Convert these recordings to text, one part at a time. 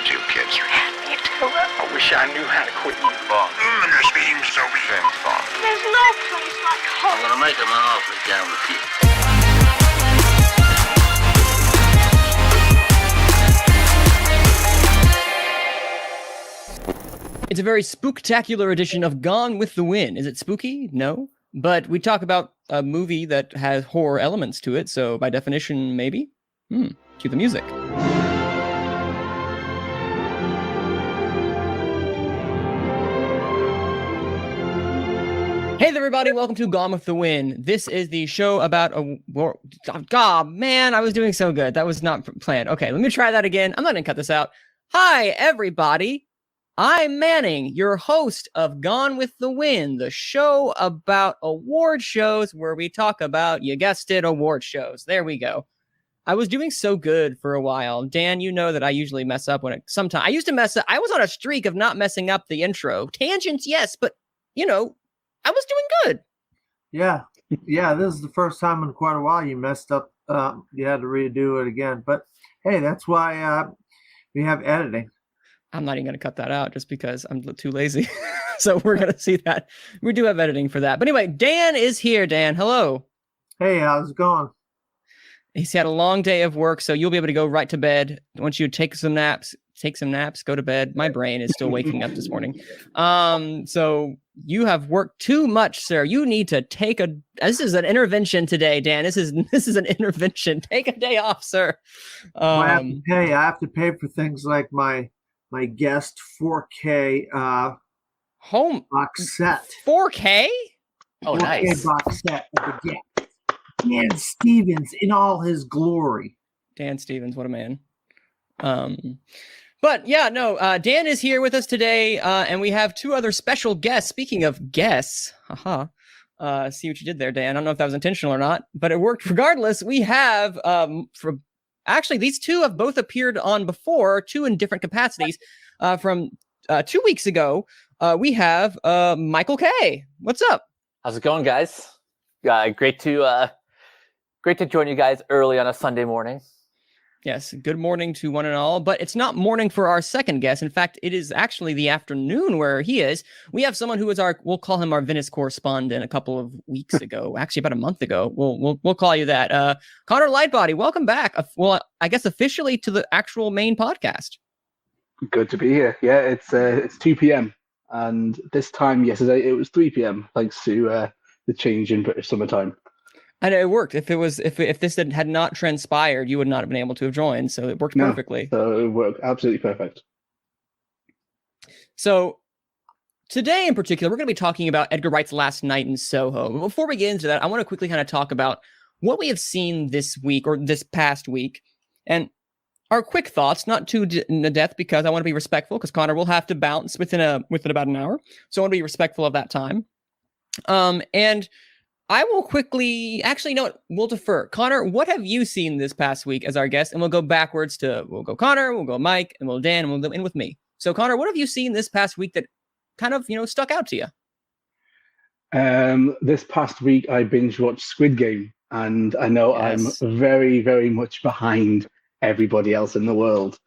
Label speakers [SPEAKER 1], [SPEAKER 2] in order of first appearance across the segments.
[SPEAKER 1] had you, kids.
[SPEAKER 2] You had me at hello.
[SPEAKER 1] I wish I knew how to quit you.
[SPEAKER 3] This seems so weird.
[SPEAKER 2] There's no place like home.
[SPEAKER 4] I'm gonna make him an offer down with you.
[SPEAKER 5] It's a very spooktacular edition of Gone with the Wind. Is it spooky? No. But we talk about a movie that has horror elements to it, so by definition, maybe? Cue the music. Hey there, everybody, welcome to Gone with the Wind. This is the show about a war. God, man, I was doing so good. That was not planned. Okay, let me try that again. I'm not gonna cut this out. Hi, everybody. I'm Manning, your host of Gone with the Wind, the show about award shows where we talk about, you guessed it, award shows. There we go. I was doing so good for a while. Dan, you know that I usually mess up when sometimes I used to mess up. I was on a streak of not messing up the intro. Tangents, yes, but you know, I was doing good.
[SPEAKER 6] Yeah, this is the first time in quite a while you messed up. You had to redo it again. But hey, that's why we have editing.
[SPEAKER 5] I'm not even going to cut that out just because I'm too lazy. So we're going to see that. We do have editing for that. But anyway, Dan is here. Dan, hello.
[SPEAKER 6] Hey, how's it going?
[SPEAKER 5] He's had a long day of work, so you'll be able to go right to bed. Once you take some naps, go to bed. My brain is still waking up this morning. So you have worked too much, sir. You need to take this is an intervention today, Dan. This is an intervention. Take a day off, sir.
[SPEAKER 6] I have to pay for things like my guest 4K
[SPEAKER 5] home
[SPEAKER 6] box set.
[SPEAKER 5] 4K?
[SPEAKER 6] Oh, 4K nice. Box set of the guest. Dan Stevens in all his glory. Dan Stevens, what a man.
[SPEAKER 5] But yeah, no, Dan is here with us today, and we have two other special guests. Speaking of guests, see what you did there, Dan. I don't know if that was intentional or not, but it worked regardless. We have, actually, these two have both appeared on before, two in different capacities. From 2 weeks ago, we have Micheal Kaye. What's up?
[SPEAKER 7] How's it going, guys? Great to join you guys early on a Sunday morning.
[SPEAKER 5] Yes, good morning to one and all, but it's not morning for our second guest. In fact, it is actually the afternoon where he is. We have someone who is we'll call him our Venice correspondent a couple of weeks ago, actually about a month ago. We'll call you that. Connor Lightbody, welcome back. Well, I guess officially to the actual main podcast.
[SPEAKER 8] Good to be here. Yeah, it's 2 p.m. and this time yesterday it was 3 p.m. thanks to the change in British summertime.
[SPEAKER 5] And it worked. If this had not transpired, you would not have been able to have joined. So it worked perfectly.
[SPEAKER 8] So it worked absolutely perfect.
[SPEAKER 5] So today in particular, we're going to be talking about Edgar Wright's Last Night in Soho. But before we get into that, I want to quickly kind of talk about what we have seen this week or this past week. And our quick thoughts, not too in depth, because I want to be respectful, because Connor will have to bounce within about an hour. So I want to be respectful of that time. And I will quickly, actually, no, we'll defer. Connor, what have you seen this past week as our guest? And we'll go backwards we'll go Connor, we'll go Mike, and we'll Dan, and we'll end with me. So Connor, what have you seen this past week that kind of, stuck out to you?
[SPEAKER 8] This past week, I binge watched Squid Game, and I know yes. I'm very, very much behind everybody else in the world.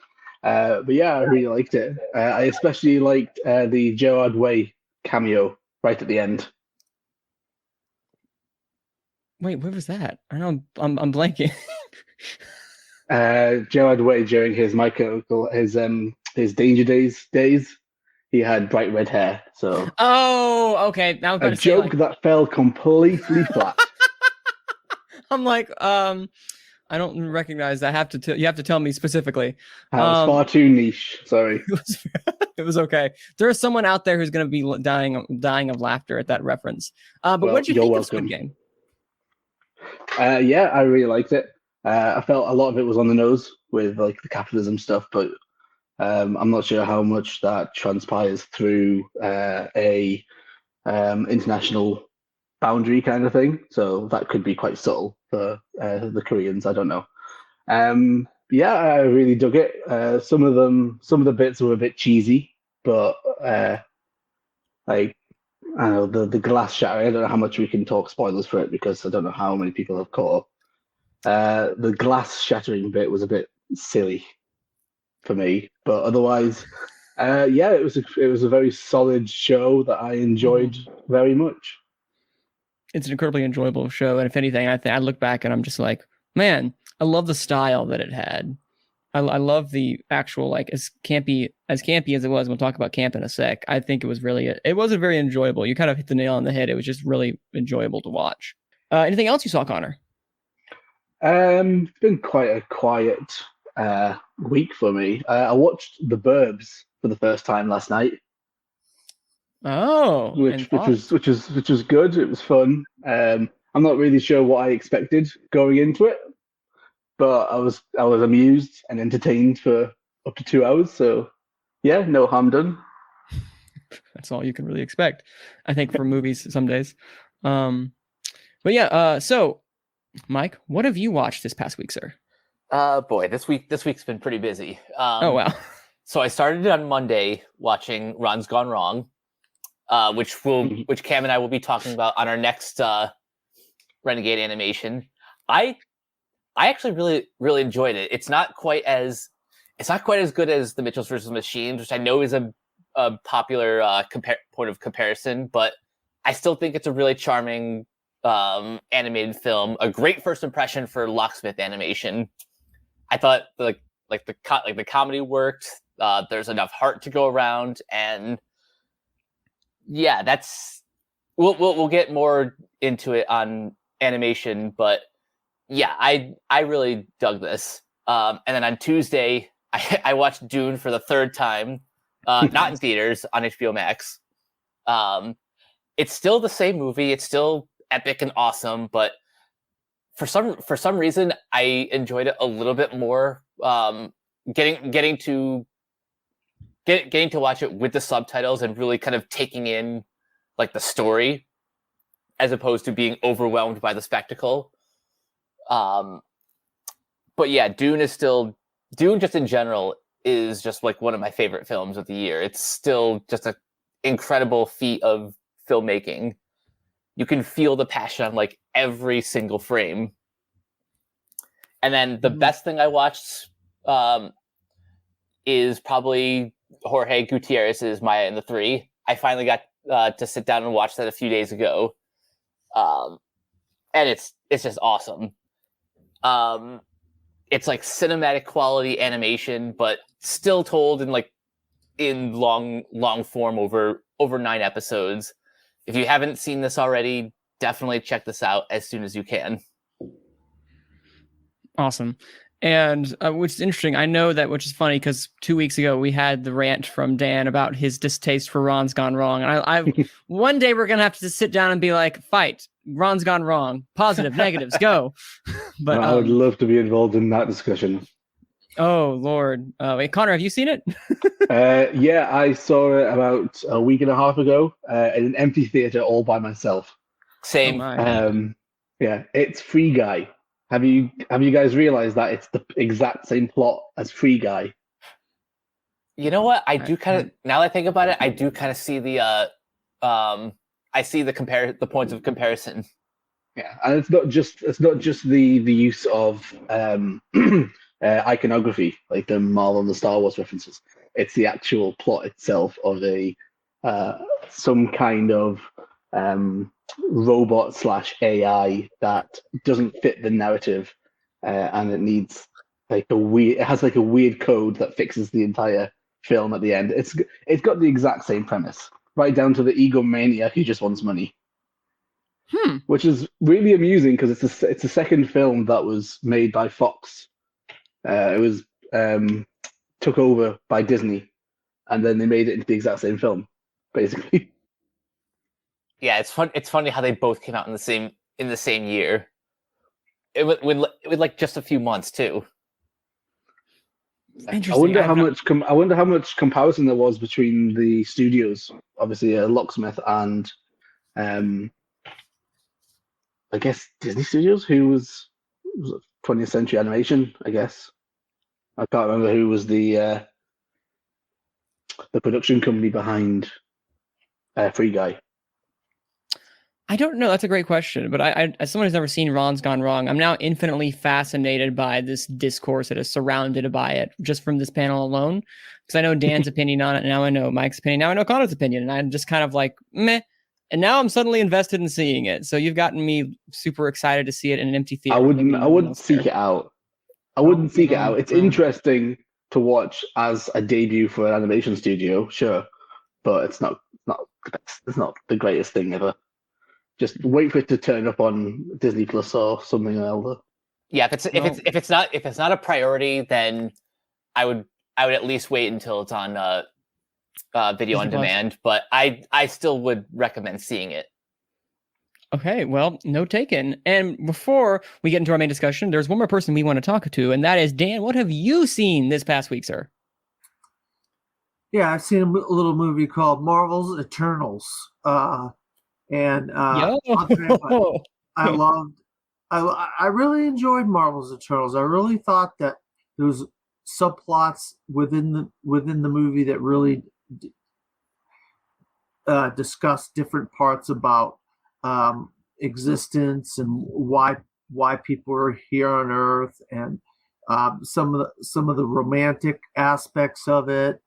[SPEAKER 8] But yeah, I really liked it. I especially liked the Gerard Way cameo right at the end.
[SPEAKER 5] Wait, where was that? I know I'm blanking.
[SPEAKER 8] Gerard Way during his Danger days, he had bright red hair. So
[SPEAKER 5] okay. Now
[SPEAKER 8] a joke that fell completely flat.
[SPEAKER 5] I'm like, I don't recognize that. You have to tell me specifically.
[SPEAKER 8] That was far too niche. Sorry.
[SPEAKER 5] It was okay. There is someone out there who's going to be dying of laughter at that reference. But what did you think of Squid Game?
[SPEAKER 8] Yeah, I really liked it. I felt a lot of it was on the nose with like the capitalism stuff, but I'm not sure how much that transpires through a international boundary kind of thing. So that could be quite subtle for the Koreans. I don't know. Yeah, I really dug it. Some of the bits were a bit cheesy, but like I don't know, the glass shattering. I don't know how much we can talk spoilers for it because I don't know how many people have caught up. The glass shattering bit was a bit silly. for me. But otherwise, yeah, it was a very solid show that I enjoyed very much.
[SPEAKER 5] It's an incredibly enjoyable show, and if anything, I look back and I'm just like, man, I love the style that it had. I love the actual, like, as campy as it was. We'll talk about camp in a sec. I think it wasn't very enjoyable. You kind of hit the nail on the head. It was just really enjoyable to watch. Anything else you saw, Connor?
[SPEAKER 8] It's been quite a quiet week for me. I watched The Burbs for the first time last night.
[SPEAKER 5] Oh,
[SPEAKER 8] which was good. It was fun. I'm not really sure what I expected going into it, but I was amused and entertained for up to 2 hours. So yeah, no harm done.
[SPEAKER 5] That's all you can really expect, I think, for movies some days. But yeah, so Mike, what have you watched this past week, sir?
[SPEAKER 7] Boy, this week's been pretty busy.
[SPEAKER 5] Oh wow.
[SPEAKER 7] So I started on Monday watching Ron's Gone Wrong, which Cam and I will be talking about on our next Renegade animation. I actually really enjoyed it. It's not quite as good as the Mitchells vs. Machines, which I know is a popular point of comparison, but I still think it's a really charming animated film. A great first impression for Locksmith animation. I thought the comedy worked. There's enough heart to go around, and yeah, we'll get more into it on animation, but yeah, I really dug this. And then on Tuesday, I watched Dune for the third time, not in theaters, on HBO Max. It's still the same movie. It's still epic and awesome, but for some reason, I enjoyed it a little bit more. Getting to watch it with the subtitles and really kind of taking in like the story, as opposed to being overwhelmed by the spectacle. But yeah, Dune just in general is just like one of my favorite films of the year. It's still just an incredible feat of filmmaking. You can feel the passion on like every single frame. And then the best thing I watched is probably Jorge Gutierrez's Maya and the Three. I finally got to sit down and watch that a few days ago. And it's just awesome. It's like cinematic quality animation, but still told in long form over 9 episodes. If you haven't seen this already, definitely check this out as soon as you can.
[SPEAKER 5] Awesome. And which is interesting. I know that, which is funny because 2 weeks ago we had the rant from Dan about his distaste for Ron's Gone Wrong. And I one day we're going to have to sit down and be like, fight. Ron's gone wrong. Positive, negatives, go. But
[SPEAKER 8] I would love to be involved in that discussion.
[SPEAKER 5] Oh, Lord. Wait, Connor, have you seen it?
[SPEAKER 8] Yeah, I saw it about a week and a half ago in an empty theater all by myself.
[SPEAKER 7] Same.
[SPEAKER 8] Yeah, it's Free Guy. Have you guys realized that it's the exact same plot as Free Guy?
[SPEAKER 7] You know what? I do kind of, now that I think about it, I do kind of see the I see the points of comparison.
[SPEAKER 8] Yeah, and it's not just the use of iconography, like the Marvel and the Star Wars references. It's the actual plot itself of a some kind of robot / AI that doesn't fit the narrative, and it needs it has like a weird code that fixes the entire film at the end. It's got the exact same premise, right down to the egomaniac who just wants money. Which is really amusing because it's a second film that was made by Fox. It was took over by Disney, and then they made it into the exact same film, basically.
[SPEAKER 7] Yeah, it's fun. It's funny how they both came out in the same year. It was like just a few months too.
[SPEAKER 8] I wonder how much comparison there was between the studios. Obviously, Locksmith and I guess Disney Studios, who was 20th Century Animation, I guess. I can't remember who was the production company behind Free Guy.
[SPEAKER 5] I don't know. That's a great question. But I, as someone who's never seen Ron's Gone Wrong, I'm now infinitely fascinated by this discourse that is surrounded by it just from this panel alone. Because I know Dan's opinion on it. And now I know Mike's opinion. Now I know Connor's opinion. And I'm just kind of like, meh. And now I'm suddenly invested in seeing it. So you've gotten me super excited to see it in an empty theater.
[SPEAKER 8] I wouldn't seek it out. I wouldn't seek it out. It's interesting to watch as a debut for an animation studio, sure, but it's not the greatest thing ever. Just wait for it to turn up on Disney Plus or something else.
[SPEAKER 7] Yeah, if it's not a priority, then I would at least wait until it's on video on demand. But I still would recommend seeing it.
[SPEAKER 5] Okay, well, note taken. And before we get into our main discussion, there's one more person we want to talk to, and that is Dan. What have you seen this past week, sir?
[SPEAKER 6] Yeah, I've seen a little movie called Marvel's Eternals. And I'll tell you what, I really enjoyed Marvel's Eternals. I really thought that there was subplots within the movie that really discussed different parts about existence and why people are here on Earth, and some of the romantic aspects of it,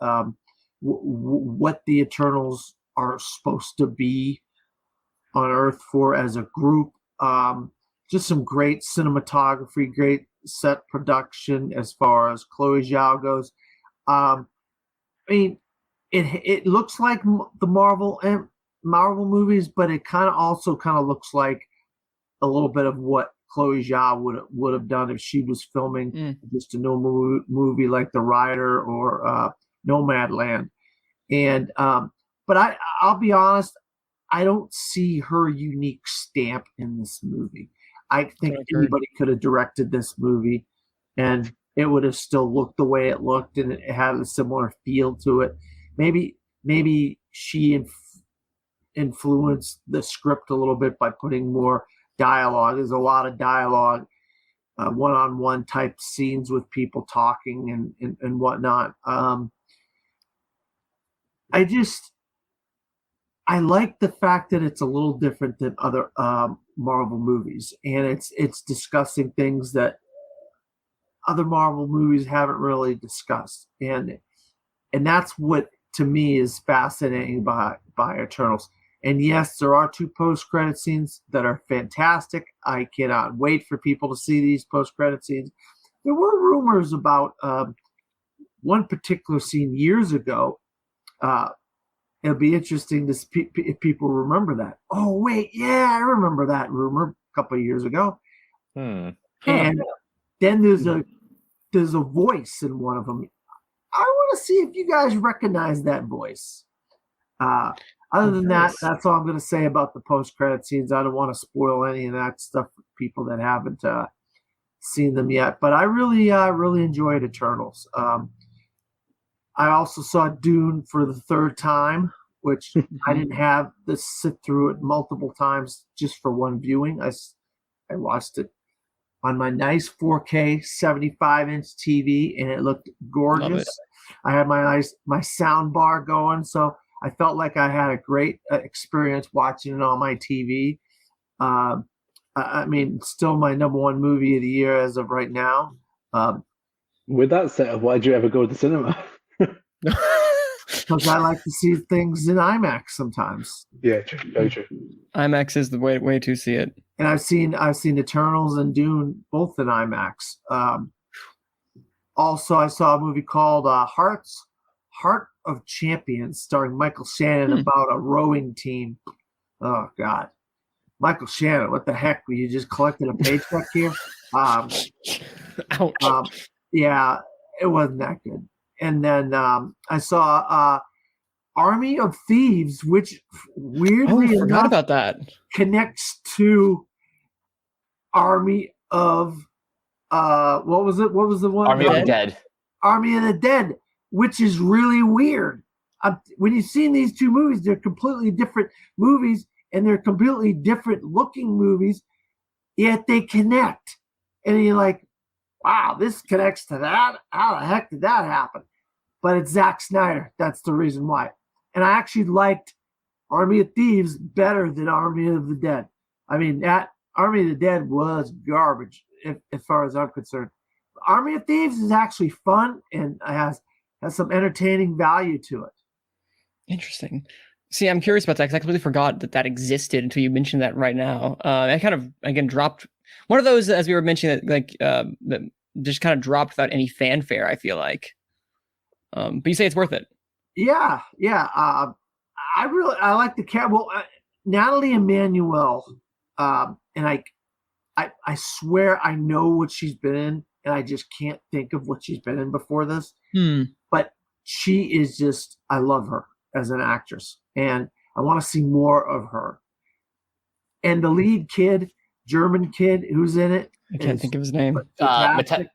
[SPEAKER 6] what the Eternals are supposed to be on Earth for as a group. Just some great cinematography, great set production as far as Chloe Zhao goes. I mean, it looks like the Marvel movies, but it kind of looks like a little bit of what Chloe Zhao would have done if she was filming just a normal movie like The Rider or Nomadland. And but I'll be honest, I don't see her unique stamp in this movie. I think anybody could have directed this movie and it would have still looked the way it looked, and it had a similar feel to it. Maybe she influenced the script a little bit by putting more dialogue. There's a lot of dialogue, one-on-one type scenes with people talking and whatnot. I like the fact that it's a little different than other Marvel movies, and it's discussing things that other Marvel movies haven't really discussed, and that's what to me is fascinating by Eternals. And yes, there are 2 post-credit scenes that are fantastic. I cannot wait for people to see these post-credit scenes. There were rumors about one particular scene years ago. It'll be interesting to see if people remember that. Oh, wait, yeah, I remember that rumor a couple of years ago. And then there's a voice in one of them. I want to see if you guys recognize that voice. Other than that, that's all I'm going to say about the post-credit scenes. I don't want to spoil any of that stuff for people that haven't seen them yet. But I really enjoyed Eternals. I also saw Dune for the 3rd time, which I didn't have to sit through it multiple times just for one viewing. I watched it on my nice 4K 75-inch TV, and it looked gorgeous. I had my sound bar going, so I felt like I had a great experience watching it on my TV. I mean, still my number 1 movie of the year as of right now.
[SPEAKER 8] With that said, why'd you ever go to the cinema?
[SPEAKER 6] Because I like to see things in IMAX sometimes.
[SPEAKER 8] Yeah, true, very true.
[SPEAKER 5] IMAX is the way to see it.
[SPEAKER 6] And I've seen Eternals and Dune both in IMAX. Also, I saw a movie called Heart of Champions, starring Michael Shannon, about a rowing team. Oh God, Michael Shannon, what the heck? Were you just collecting a paycheck here?
[SPEAKER 5] Ouch.
[SPEAKER 6] Yeah, it wasn't that good. And then I saw Army of Thieves, which weirdly
[SPEAKER 5] I forgot about that.
[SPEAKER 6] Connects to Army of what was it? What was the one?
[SPEAKER 7] Army of the Dead.
[SPEAKER 6] Army of the Dead, which is really weird. When you've seen these 2 movies, they're completely different movies, and they're completely different looking movies, yet they connect. And you're like, wow, this connects to that? How the heck did that happen? But it's Zack Snyder. That's the reason why. And I actually liked Army of Thieves better than Army of the Dead. I mean, that Army of the Dead was garbage, as far as I'm concerned. Army of Thieves is actually fun and has some entertaining value to it.
[SPEAKER 5] Interesting. See, I'm curious about that because I completely forgot that existed until you mentioned that right now. I kind of, again, dropped one of those, as we were mentioning, that just kind of dropped without any fanfare, I feel like. But you say it's worth it.
[SPEAKER 6] Yeah. I like the cat. Well, Natalie Emmanuel, and I swear I know what she's been in, and I just can't think of what she's been in before this. But she is just, I love her as an actress, and I want to see more of her. And the lead kid, German kid who's in it,
[SPEAKER 5] I can't think of his name.
[SPEAKER 7] Matthias.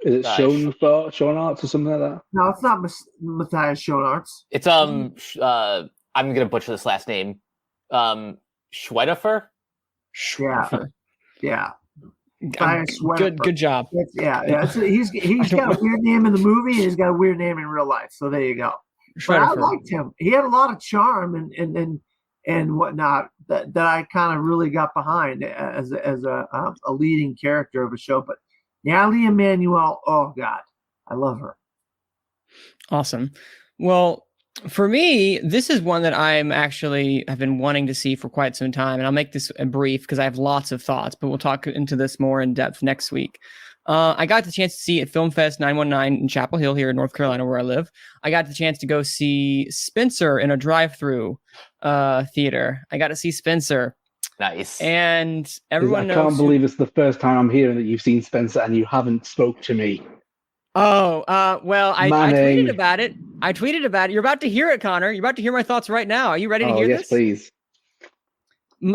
[SPEAKER 8] Is it Schoenarts or something like that?
[SPEAKER 6] No, it's not Matthias Schoenarts.
[SPEAKER 7] It's I'm gonna butcher this last name. Schweiderfer?
[SPEAKER 6] Yeah.
[SPEAKER 5] Good job.
[SPEAKER 6] He's got a weird name in the movie, and he's got a weird name in real life. So there you go. But I liked him. He had a lot of charm and whatnot that I kind of really got behind as a leading character of a show. But Natalie Emmanuel, oh God, I love her.
[SPEAKER 5] Awesome. Well, for me, this is one that have been wanting to see for quite some time, and I'll make this brief because I have lots of thoughts, but we'll talk into this more in depth next week. I got the chance to see at Film Fest 919 in Chapel Hill here in North Carolina, where I live. I got the chance to go see Spencer in a drive-through theater. I got to see Spencer.
[SPEAKER 7] Nice.
[SPEAKER 5] And everyone knows.
[SPEAKER 8] I can't believe it's the first time I'm hearing that you've seen Spencer and you haven't spoke to me.
[SPEAKER 5] Oh, well, I tweeted about it. You're about to hear it, Connor. You're about to hear my thoughts right now. Are you ready to hear this?
[SPEAKER 8] Yes, please.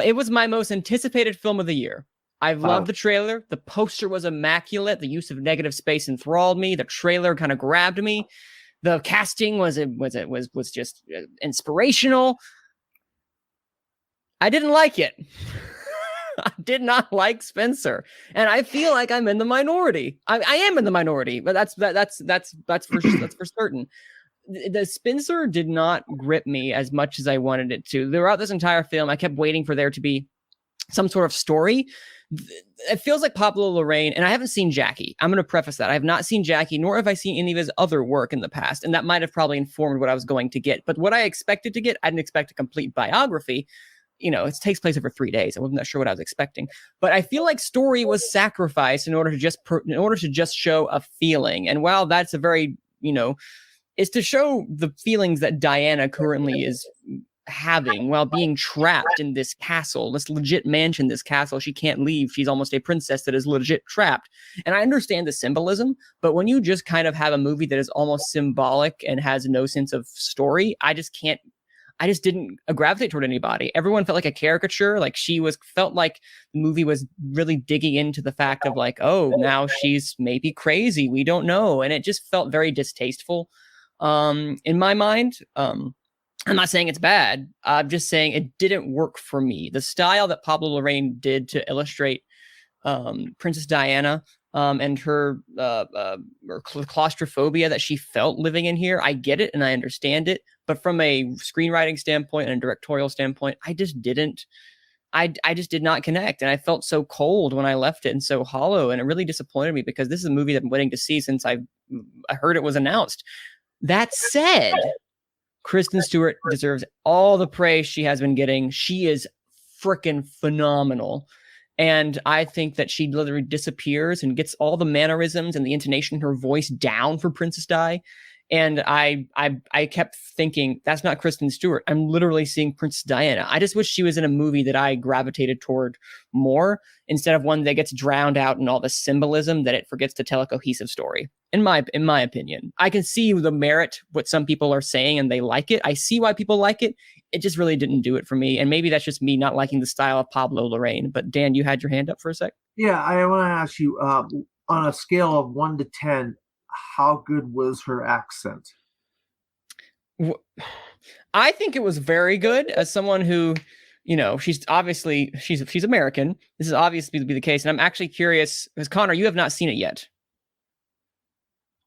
[SPEAKER 5] It was my most anticipated film of the year. I've loved the trailer. The poster was immaculate. The use of negative space enthralled me. The trailer kind of grabbed me. The casting was just inspirational. I didn't like it. I did not like Spencer, and I feel like I'm in the minority. I am in the minority, but that's for certain. The Spencer did not grip me as much as I wanted it to. Throughout this entire film, I kept waiting for there to be some sort of story. It feels like Pablo Larraín, and I haven't seen Jackie. I'm going to preface that. I have not seen Jackie, nor have I seen any of his other work in the past, and that might have probably informed what I was going to get. But what I expected to get, I didn't expect a complete biography. It takes place over 3 days. I wasn't sure what I was expecting, but I feel like story was sacrificed in order to just show a feeling. And while that's a very, is to show the feelings that Diana currently is having while being trapped in this castle, this legit mansion, this castle. She can't leave. She's almost a princess that is legit trapped. And I understand the symbolism, but when you just kind of have a movie that is almost symbolic and has no sense of story, I just didn't gravitate toward anybody. Everyone felt like a caricature. Like felt like the movie was really digging into the fact of like, oh, now she's maybe crazy. We don't know. And it just felt very distasteful in my mind. I'm not saying it's bad. I'm just saying it didn't work for me. The style that Pablo Larraín did to illustrate Princess Diana and her claustrophobia that she felt living in here, I get it and I understand it. But from a screenwriting standpoint and a directorial standpoint, I just did not connect. And I felt so cold when I left it and so hollow. And it really disappointed me because this is a movie that I've been waiting to see since I heard it was announced. That said, Kristen Stewart deserves all the praise she has been getting. She is freaking phenomenal. And I think that she literally disappears and gets all the mannerisms and the intonation in her voice down for Princess Di. And I kept thinking, that's not Kristen Stewart. I'm literally seeing Princess Diana. I just wish she was in a movie that I gravitated toward more instead of one that gets drowned out in all the symbolism that it forgets to tell a cohesive story. In my opinion, I can see the merit, what some people are saying, and they like it. I see why people like it. It just really didn't do it for me. And maybe that's just me not liking the style of Pablo Larraín. But Dan, you had your hand up for a sec.
[SPEAKER 6] Yeah, I want to ask you, on a scale of 1 to 10, how good was her accent?
[SPEAKER 5] I think it was very good. As someone who, she's American. This is obviously to be the case. And I'm actually curious because Connor, you have not seen it yet.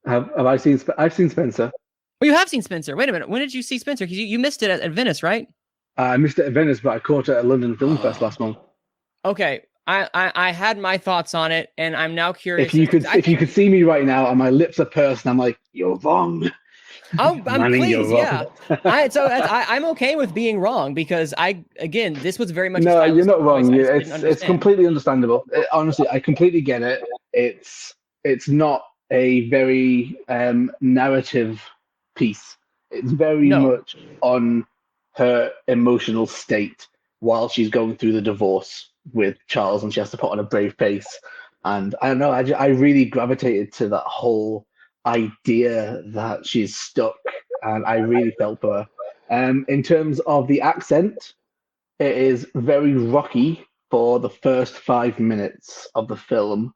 [SPEAKER 8] Have I seen? I've seen Spencer.
[SPEAKER 5] Well, you have seen Spencer. Wait a minute. When did you see Spencer? Because you missed it at Venice, right?
[SPEAKER 8] I missed it at Venice, but I caught it at London Film Fest last month.
[SPEAKER 5] Okay. I had my thoughts on it, and I'm now curious.
[SPEAKER 8] If you could see me right now, and my lips are pursed, and I'm like, "You're wrong."
[SPEAKER 5] I'm
[SPEAKER 8] Manning, you're
[SPEAKER 5] pleased,
[SPEAKER 8] wrong.
[SPEAKER 5] yeah. I'm okay with being wrong because this was very much.
[SPEAKER 8] No, you're not wrong.
[SPEAKER 5] choice.
[SPEAKER 8] It's completely understandable. Honestly, I completely get it. It's not a very narrative piece. It's very much on her emotional state while she's going through the divorce with Charles, and she has to put on a brave face. And I don't know, I really gravitated to that whole idea that she's stuck, and I really felt for her. In terms of the accent, it is very rocky for the first 5 minutes of the film,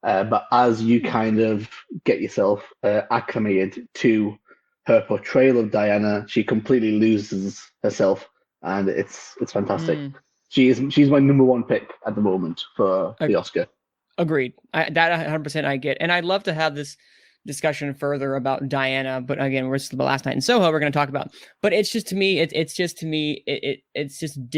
[SPEAKER 8] but as you kind of get yourself acclimated to her portrayal of Diana, she completely loses herself, and it's fantastic. She's my number one pick at the moment for the Oscar.
[SPEAKER 5] Agreed. That 100% I get, and I'd love to have this discussion further about Diana, but again, we're the last night in Soho we're going to talk about. But it's just to me, it just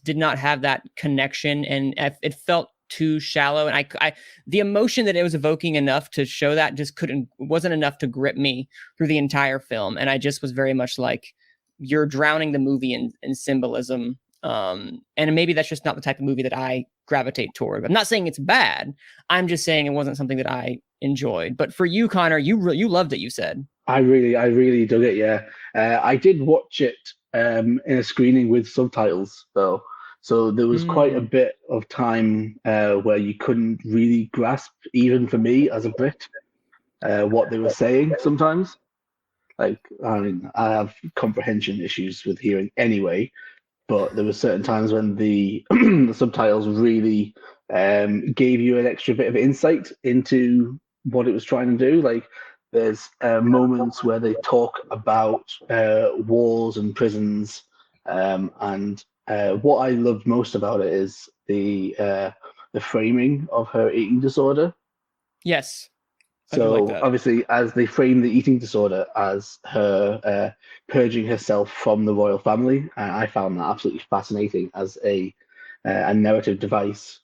[SPEAKER 5] did not have that connection, and it felt too shallow, and I the emotion that it was evoking enough to show that just wasn't enough to grip me through the entire film, and I just was very much like, you're drowning the movie in symbolism. And maybe that's just not the type of movie that I gravitate toward. I'm not saying it's bad. I'm just saying it wasn't something that I enjoyed. But for you, Connor, you loved it, you said.
[SPEAKER 8] I really dug it, yeah. I did watch it in a screening with subtitles, though. So there was quite a bit of time where you couldn't really grasp, even for me as a Brit, what they were saying sometimes. Like, I mean, I have comprehension issues with hearing anyway, but there were certain times when the the subtitles really gave you an extra bit of insight into what it was trying to do. Like, there's moments where they talk about walls and prisons, and what I loved most about it is the framing of her eating disorder.
[SPEAKER 5] Yes.
[SPEAKER 8] So obviously, as they frame the eating disorder as her purging herself from the royal family, I found that absolutely fascinating as a narrative device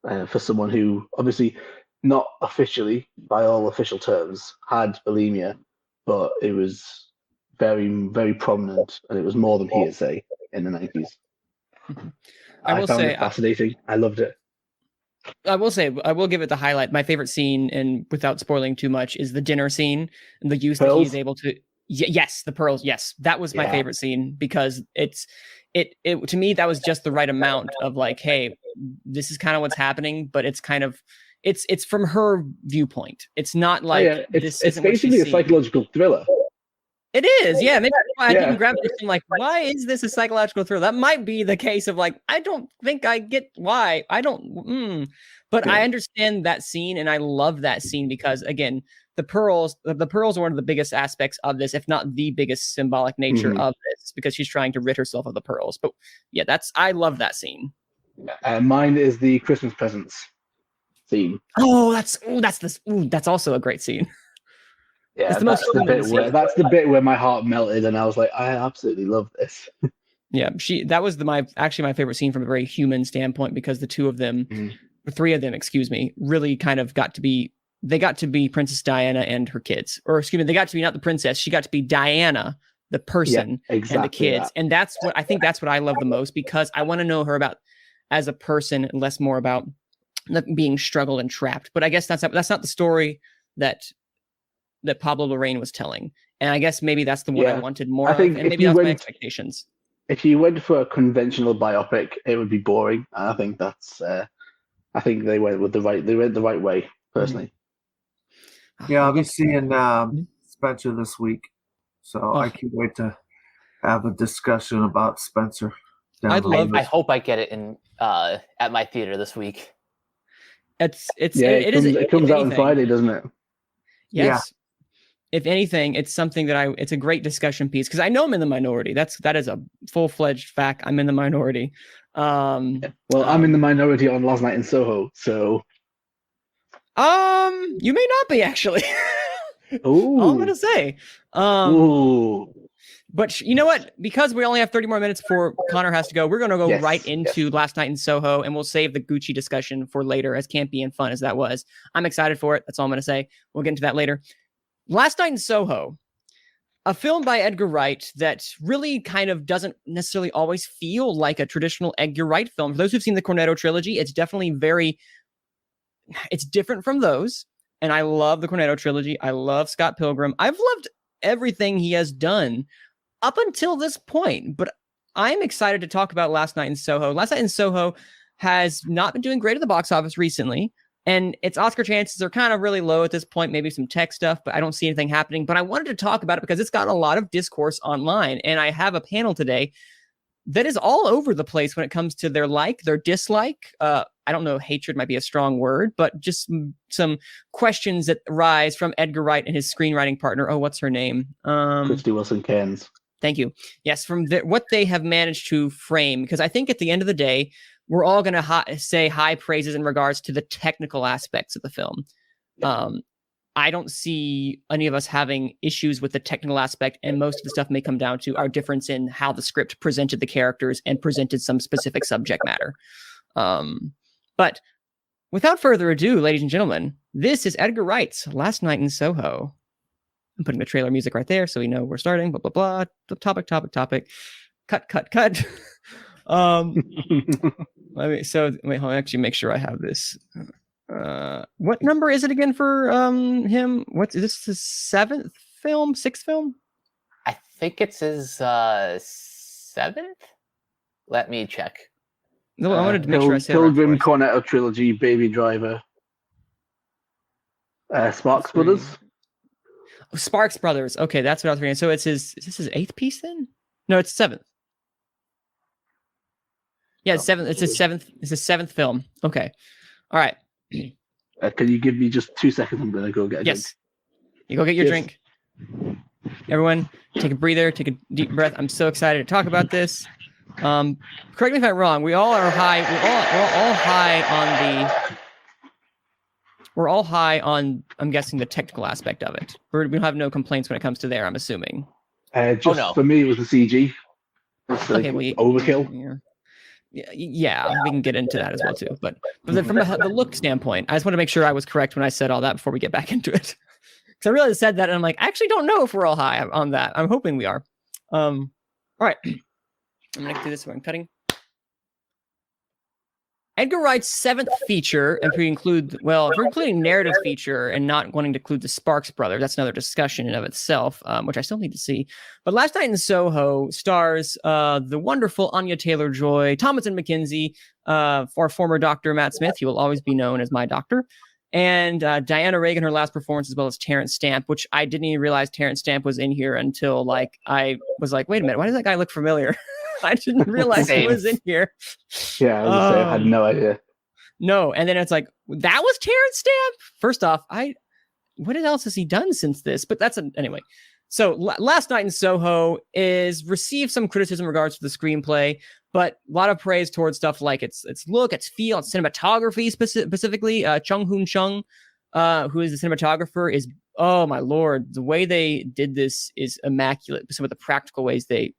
[SPEAKER 8] for someone who obviously not officially, by all official terms, had bulimia, but it was very, very prominent, and it was more than hearsay in the 90s. I found it fascinating. I loved it.
[SPEAKER 5] I will say, I will give it the highlight. My favorite scene, and without spoiling too much, is the dinner scene and the use that he's able to. Yes, the pearls. Yes, that was my favorite scene because it to me that was just the right amount of like, hey, this is kind of what's happening, but it's kind of it's from her viewpoint. It's not like
[SPEAKER 8] it's basically a psychological thriller.
[SPEAKER 5] It is, yeah. Maybe that's why I didn't grab it. I'm like, why is this a psychological thriller? That might be the case of like, I don't think I get why. I don't, but I understand that scene, and I love that scene because again, the pearls are one of the biggest aspects of this, if not the biggest symbolic nature of this, because she's trying to rid herself of the pearls. But yeah, I love that scene.
[SPEAKER 8] Mine is the Christmas presents scene.
[SPEAKER 5] Oh, that's also a great scene.
[SPEAKER 8] Yeah, that's the bit where my heart melted, and I was like, I absolutely love this.
[SPEAKER 5] Yeah, that was my favorite scene from a very human standpoint, because the two of them, the three of them, really kind of got to be Princess Diana and her kids, or excuse me, they got to be not the princess, she got to be Diana, the person, and the kids, and that's what I love the most, because I want to know her about as a person, and less more about being struggled and trapped. But I guess that's not the story that Pablo Larraín was telling, and I guess maybe that's the one I wanted more of, and maybe that's my expectations.
[SPEAKER 8] If you went for a conventional biopic, it would be boring. And I think that's I think they went the right way, personally.
[SPEAKER 6] Yeah, I'll be seeing Spencer this week, so I can't wait to have a discussion about Spencer.
[SPEAKER 7] I hope I get it in at my theater this week.
[SPEAKER 8] It comes out on Friday, doesn't it?
[SPEAKER 5] Yes.
[SPEAKER 6] Yeah.
[SPEAKER 5] If anything, it's something that it's a great discussion piece, because I know I'm in the minority. That is a full-fledged fact. I'm in the minority.
[SPEAKER 8] Well, I'm in the minority on Last Night in Soho, so
[SPEAKER 5] you may not be, actually. All I'm gonna say.
[SPEAKER 8] Ooh.
[SPEAKER 5] But you know what? Because we only have 30 more minutes before Connor has to go, we're gonna go
[SPEAKER 8] Yes,
[SPEAKER 5] right into Last Night in Soho, and we'll save the Gucci discussion for later, as campy and fun as that was. I'm excited for it. That's all I'm gonna say. We'll get into that later. Last Night in Soho, a film by Edgar Wright that really kind of doesn't necessarily always feel like a traditional Edgar Wright film. For those who've seen the Cornetto trilogy, it's definitely it's different from those. And I love the Cornetto trilogy. I love Scott Pilgrim. I've loved everything he has done up until this point, but I'm excited to talk about Last Night in Soho. Last Night in Soho has not been doing great at the box office recently, and its Oscar chances are kind of really low at this point, maybe some tech stuff, but I don't see anything happening. But I wanted to talk about it because it's gotten a lot of discourse online, and I have a panel today that is all over the place when it comes to their like, their dislike. I don't know, hatred might be a strong word, but just some questions that rise from Edgar Wright and his screenwriting partner. Oh, what's her name?
[SPEAKER 8] Christy Wilson-Cairns.
[SPEAKER 5] Thank you. Yes, from what they have managed to frame, because I think at the end of the day, we're all going to say high praises in regards to the technical aspects of the film. Yeah. I don't see any of us having issues with the technical aspect, and most of the stuff may come down to our difference in how the script presented the characters and presented some specific subject matter. But without further ado, ladies and gentlemen, this is Edgar Wright's Last Night in Soho. I'm putting the trailer music right there so we know we're starting. Blah, blah, blah. Topic. Cut. Wait, hold on, actually make sure I have this. What number is it again for him? What is this, his sixth film?
[SPEAKER 7] I think it's his seventh. Let me check.
[SPEAKER 5] No, I wanted to make sure I said
[SPEAKER 8] Pilgrim,
[SPEAKER 5] right.
[SPEAKER 8] Cornetto trilogy, Baby Driver, Sparks Brothers.
[SPEAKER 5] Sparks Brothers. Okay, that's what I was reading. So is this his eighth piece then? No, it's seventh. Yeah, it's seventh. It's his seventh. It's his seventh film. Okay. All right.
[SPEAKER 8] Can you give me just 2 seconds? I'm gonna go get a drink.
[SPEAKER 5] You go get your drink. Everyone, take a breather, take a deep breath. I'm so excited to talk about this. Correct me if I'm wrong. We all are high. We're all high on. I'm guessing the technical aspect of it. We don't have no complaints when it comes to there. I'm assuming.
[SPEAKER 8] For me, it was the CG. It's like overkill.
[SPEAKER 5] Yeah, we can get into that as well too. But then from the look standpoint, I just want to make sure I was correct when I said all that before we get back into it. Because I really said that, and I'm like, I actually don't know if we're all high on that. I'm hoping we are. All right. I'm going to do this when I'm cutting. Edgar Wright's seventh feature, if we're including narrative feature and not wanting to include the Sparks Brothers, that's another discussion in of itself, which I still need to see. But Last Night in Soho stars the wonderful Anya Taylor-Joy, Thomasin McKenzie, our former Dr. Matt Smith, he will always be known as my doctor, and Diana Reagan, her last performance, as well as Terrence Stamp, which I didn't even realize Terrence Stamp was in here until I was like, wait a minute, why does that guy look familiar? I didn't realize he was in here.
[SPEAKER 8] Yeah, I had no idea.
[SPEAKER 5] No, and then it's like, that was Terrence Stamp? First off, what else has he done since this? But anyway. So Last Night in Soho is received some criticism in regards to the screenplay, but a lot of praise towards stuff like its look, its feel, its cinematography specifically. Chung Hoon Chung, who is the cinematographer, is, oh my Lord, the way they did this is immaculate. Some of the practical ways they,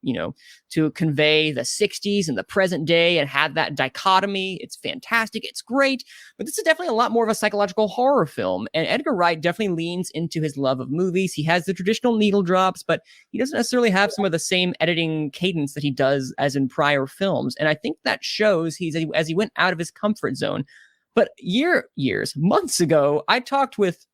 [SPEAKER 5] to convey the 60s and the present day and have that dichotomy. It's fantastic. It's great. But this is definitely a lot more of a psychological horror film. And Edgar Wright definitely leans into his love of movies. He has the traditional needle drops, but he doesn't necessarily have some of the same editing cadence that he does as in prior films. And I think that shows as he went out of his comfort zone. But months ago, I talked with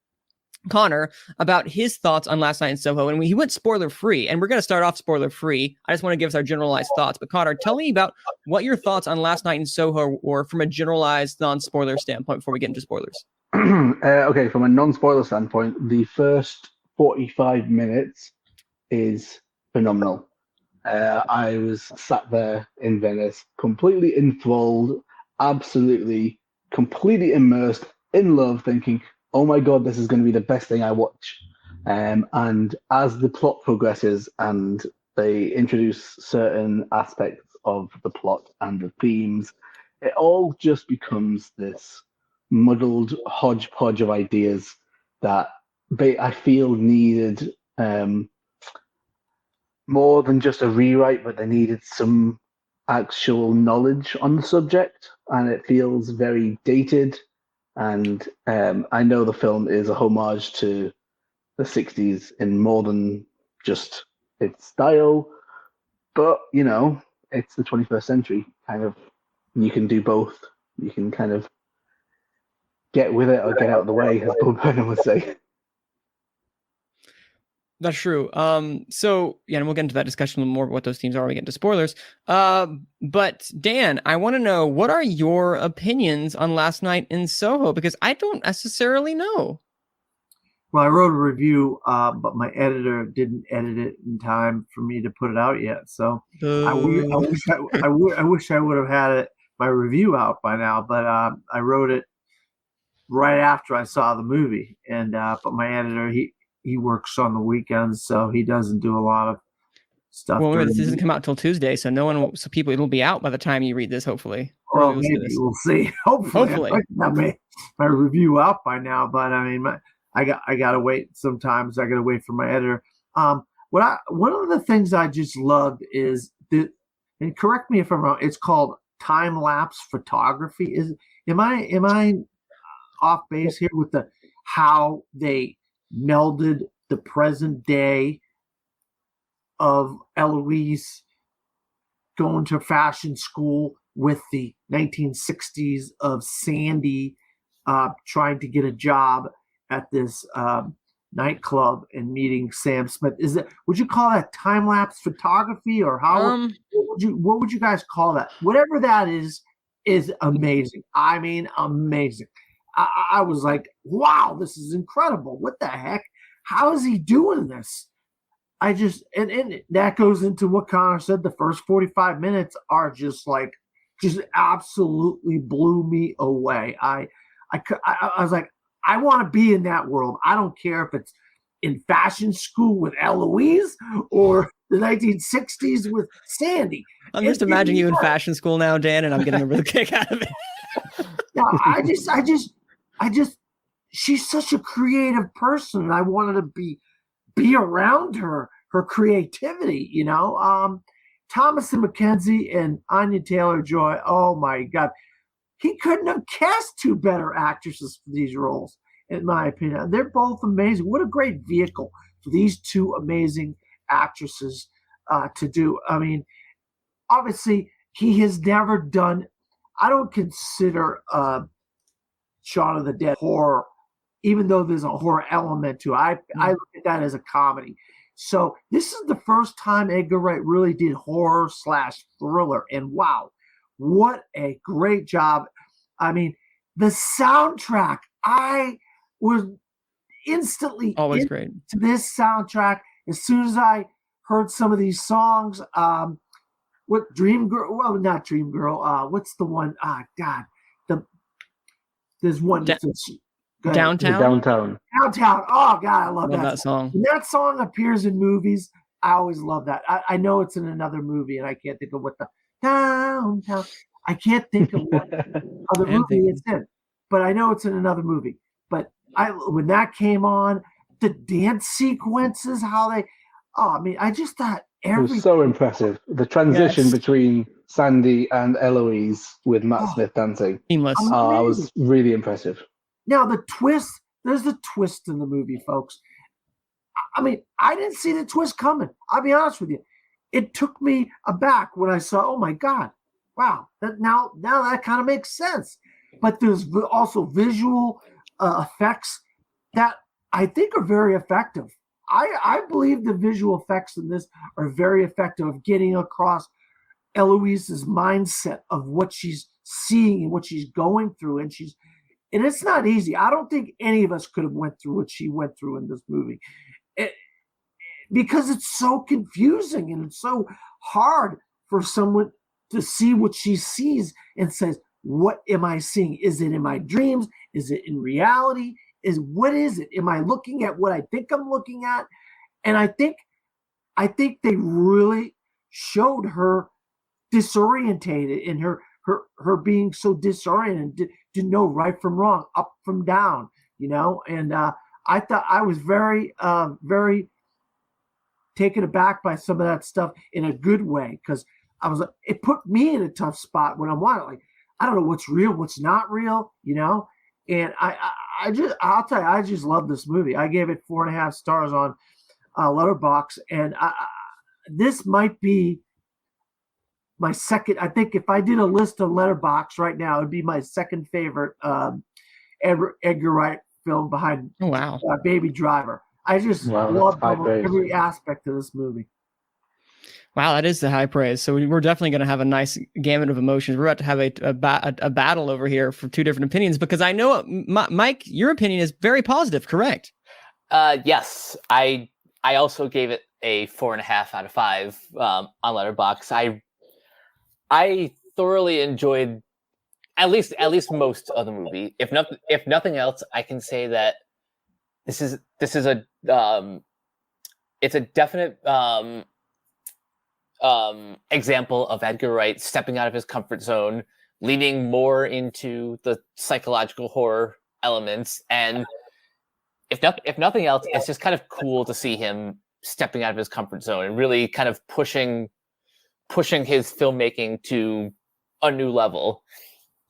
[SPEAKER 5] Connor about his thoughts on Last Night in Soho, and he went spoiler free, and we're going to start off spoiler free. I just want to give us our generalized thoughts. But Connor, tell me about what your thoughts on Last Night in Soho were from a generalized non-spoiler standpoint before we get into spoilers.
[SPEAKER 8] Okay, from a non-spoiler standpoint, the first 45 minutes is phenomenal. I was sat there in Venice, completely enthralled, absolutely, completely immersed, in love, thinking, oh my God, this is going to be the best thing I watch. And as the plot progresses and they introduce certain aspects of the plot and the themes, it all just becomes this muddled hodgepodge of ideas that I feel needed more than just a rewrite, but they needed some actual knowledge on the subject, and it feels very dated. And I know the film is a homage to the 60s in more than just its style, but it's the 21st century. Kind of, you can do both. You can kind of get with it or get out of the way, as Bob Burnham would say.
[SPEAKER 5] That's true. So yeah, and we'll get into that discussion a little more about what those themes are when we get into spoilers. But Dan, I want to know, what are your opinions on Last Night in Soho? Because I don't necessarily know.
[SPEAKER 6] Well, I wrote a review, but my editor didn't edit it in time for me to put it out yet. So I wish I would have had my review out by now. But I wrote it right after I saw the movie, and but my editor he works on the weekends, so he doesn't do a lot of stuff.
[SPEAKER 5] Well, this doesn't come out till Tuesday, so it'll be out by the time you read this, hopefully.
[SPEAKER 6] Well, maybe we'll see. Hopefully. I got my review out by now, but I mean, I gotta wait. Sometimes I gotta wait for my editor. One of the things I just loved is and correct me if I'm wrong, it's called time lapse photography. Am I off base here with how they melded the present day of Eloise going to fashion school with the 1960s of Sandy trying to get a job at this nightclub and meeting Sam Smith? Would you call that time lapse photography, or what would you guys call that? Whatever that is amazing. I mean, amazing. I was like, wow, this is incredible. What the heck? How is he doing this? And that goes into what Connor said. The first 45 minutes are just absolutely blew me away. I was like, I want to be in that world. I don't care if it's in fashion school with Eloise or the 1960s with Sandy.
[SPEAKER 5] I'm just imagining you in fashion school now, Dan, and I'm getting a real kick out of it.
[SPEAKER 6] No, I just, she's such a creative person, and I wanted to be around her creativity, Thomas and Mackenzie and Anya Taylor-Joy. Oh my God. He couldn't have cast two better actresses for these roles, in my opinion. They're both amazing. What a great vehicle for these two amazing actresses to do. I mean, obviously, he has never done, I don't consider Shaun of the Dead horror, even though there's a horror element to it. I look at that as a comedy. So this is the first time Edgar Wright really did horror/thriller, and wow, what a great job. I mean, the soundtrack, I was instantly
[SPEAKER 5] always great
[SPEAKER 6] to this soundtrack as soon as I heard some of these songs. What Dream Girl? Well, not Dream Girl. What's the one? God, there's one.
[SPEAKER 5] Downtown.
[SPEAKER 8] Downtown.
[SPEAKER 6] Oh God, I love
[SPEAKER 5] that song.
[SPEAKER 6] When that song appears in movies, I always love that. I know it's in another movie, and I can't think of what the Downtown. I can't think of what other movie it's in, but I know it's in another movie. But when that came on, the dance sequences, I just thought
[SPEAKER 8] it was so impressive. The transition between Sandy and Eloise with Matt Smith dancing.
[SPEAKER 5] Seamless.
[SPEAKER 8] I was really impressive.
[SPEAKER 6] Now, there's a twist in the movie, folks. I mean, I didn't see the twist coming. I'll be honest with you. It took me aback when I saw, oh my God, wow, now that kind of makes sense. But there's also visual effects that I think are very effective. I believe the visual effects in this are very effective of getting across Eloise's mindset of what she's seeing and what she's going through. And it's not easy. I don't think any of us could have went through what she went through in this movie. Because it's so confusing and it's so hard for someone to see what she sees and says, what am I seeing? Is it in my dreams? Is it in reality? What is it? Am I looking at what I think I'm looking at? And I think they really showed her disorientated and her being so disoriented to know right from wrong, up from down, and I thought I was very, very taken aback by some of that stuff in a good way, because I was like, it put me in a tough spot when I'm watching. Like, I don't know what's real, what's not real, And I'll tell you, I just love this movie. I gave it 4.5 stars on Letterboxd, and this might be my second. I think if I did a list of Letterboxd right now, it'd be my second favorite Edgar Wright film behind Baby Driver. I just love every aspect of this movie.
[SPEAKER 5] Wow, that is the high praise. So we're definitely going to have a nice gamut of emotions. We're about to have a battle over here for two different opinions, because I know, Mike, your opinion is very positive, correct?
[SPEAKER 7] Yes, I also gave it a 4.5 out of 5 on Letterboxd. I thoroughly enjoyed at least most of the movie. If nothing else, I can say that this is a it's a definite example of Edgar Wright stepping out of his comfort zone, leaning more into the psychological horror elements, and if nothing else, it's just kind of cool to see him stepping out of his comfort zone and really kind of pushing his filmmaking to a new level.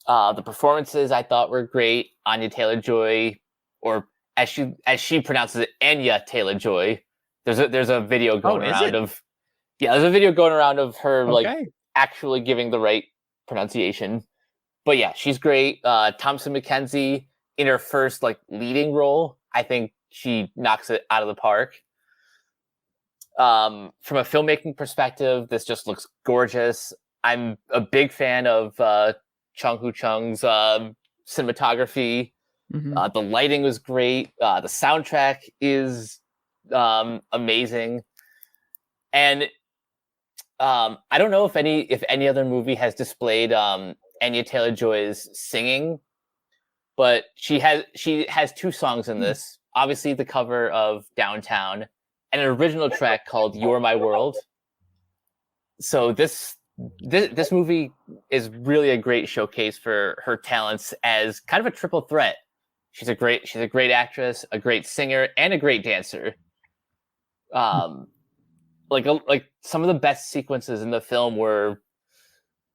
[SPEAKER 7] The performances I thought were great. Anya Taylor-Joy, or as she pronounces it, Anya Taylor-Joy. There's a video going around of there's a video going around of her like actually giving the right pronunciation. But yeah, she's great. Thompson McKenzie in her first like leading role, I think she knocks it out of the park. From a filmmaking perspective, this just looks gorgeous. I'm a big fan of Chung Hu Chung's cinematography. The lighting was great. The soundtrack is amazing. And I don't know if any other movie has displayed Anya Taylor-Joy's singing, but she has 2 songs in this. Obviously, the cover of Downtown, and an original track called "You're My World." So this movie is really a great showcase for her talents as kind of a triple threat. She's a great actress, a great singer, and a great dancer. Like some of the best sequences in the film were,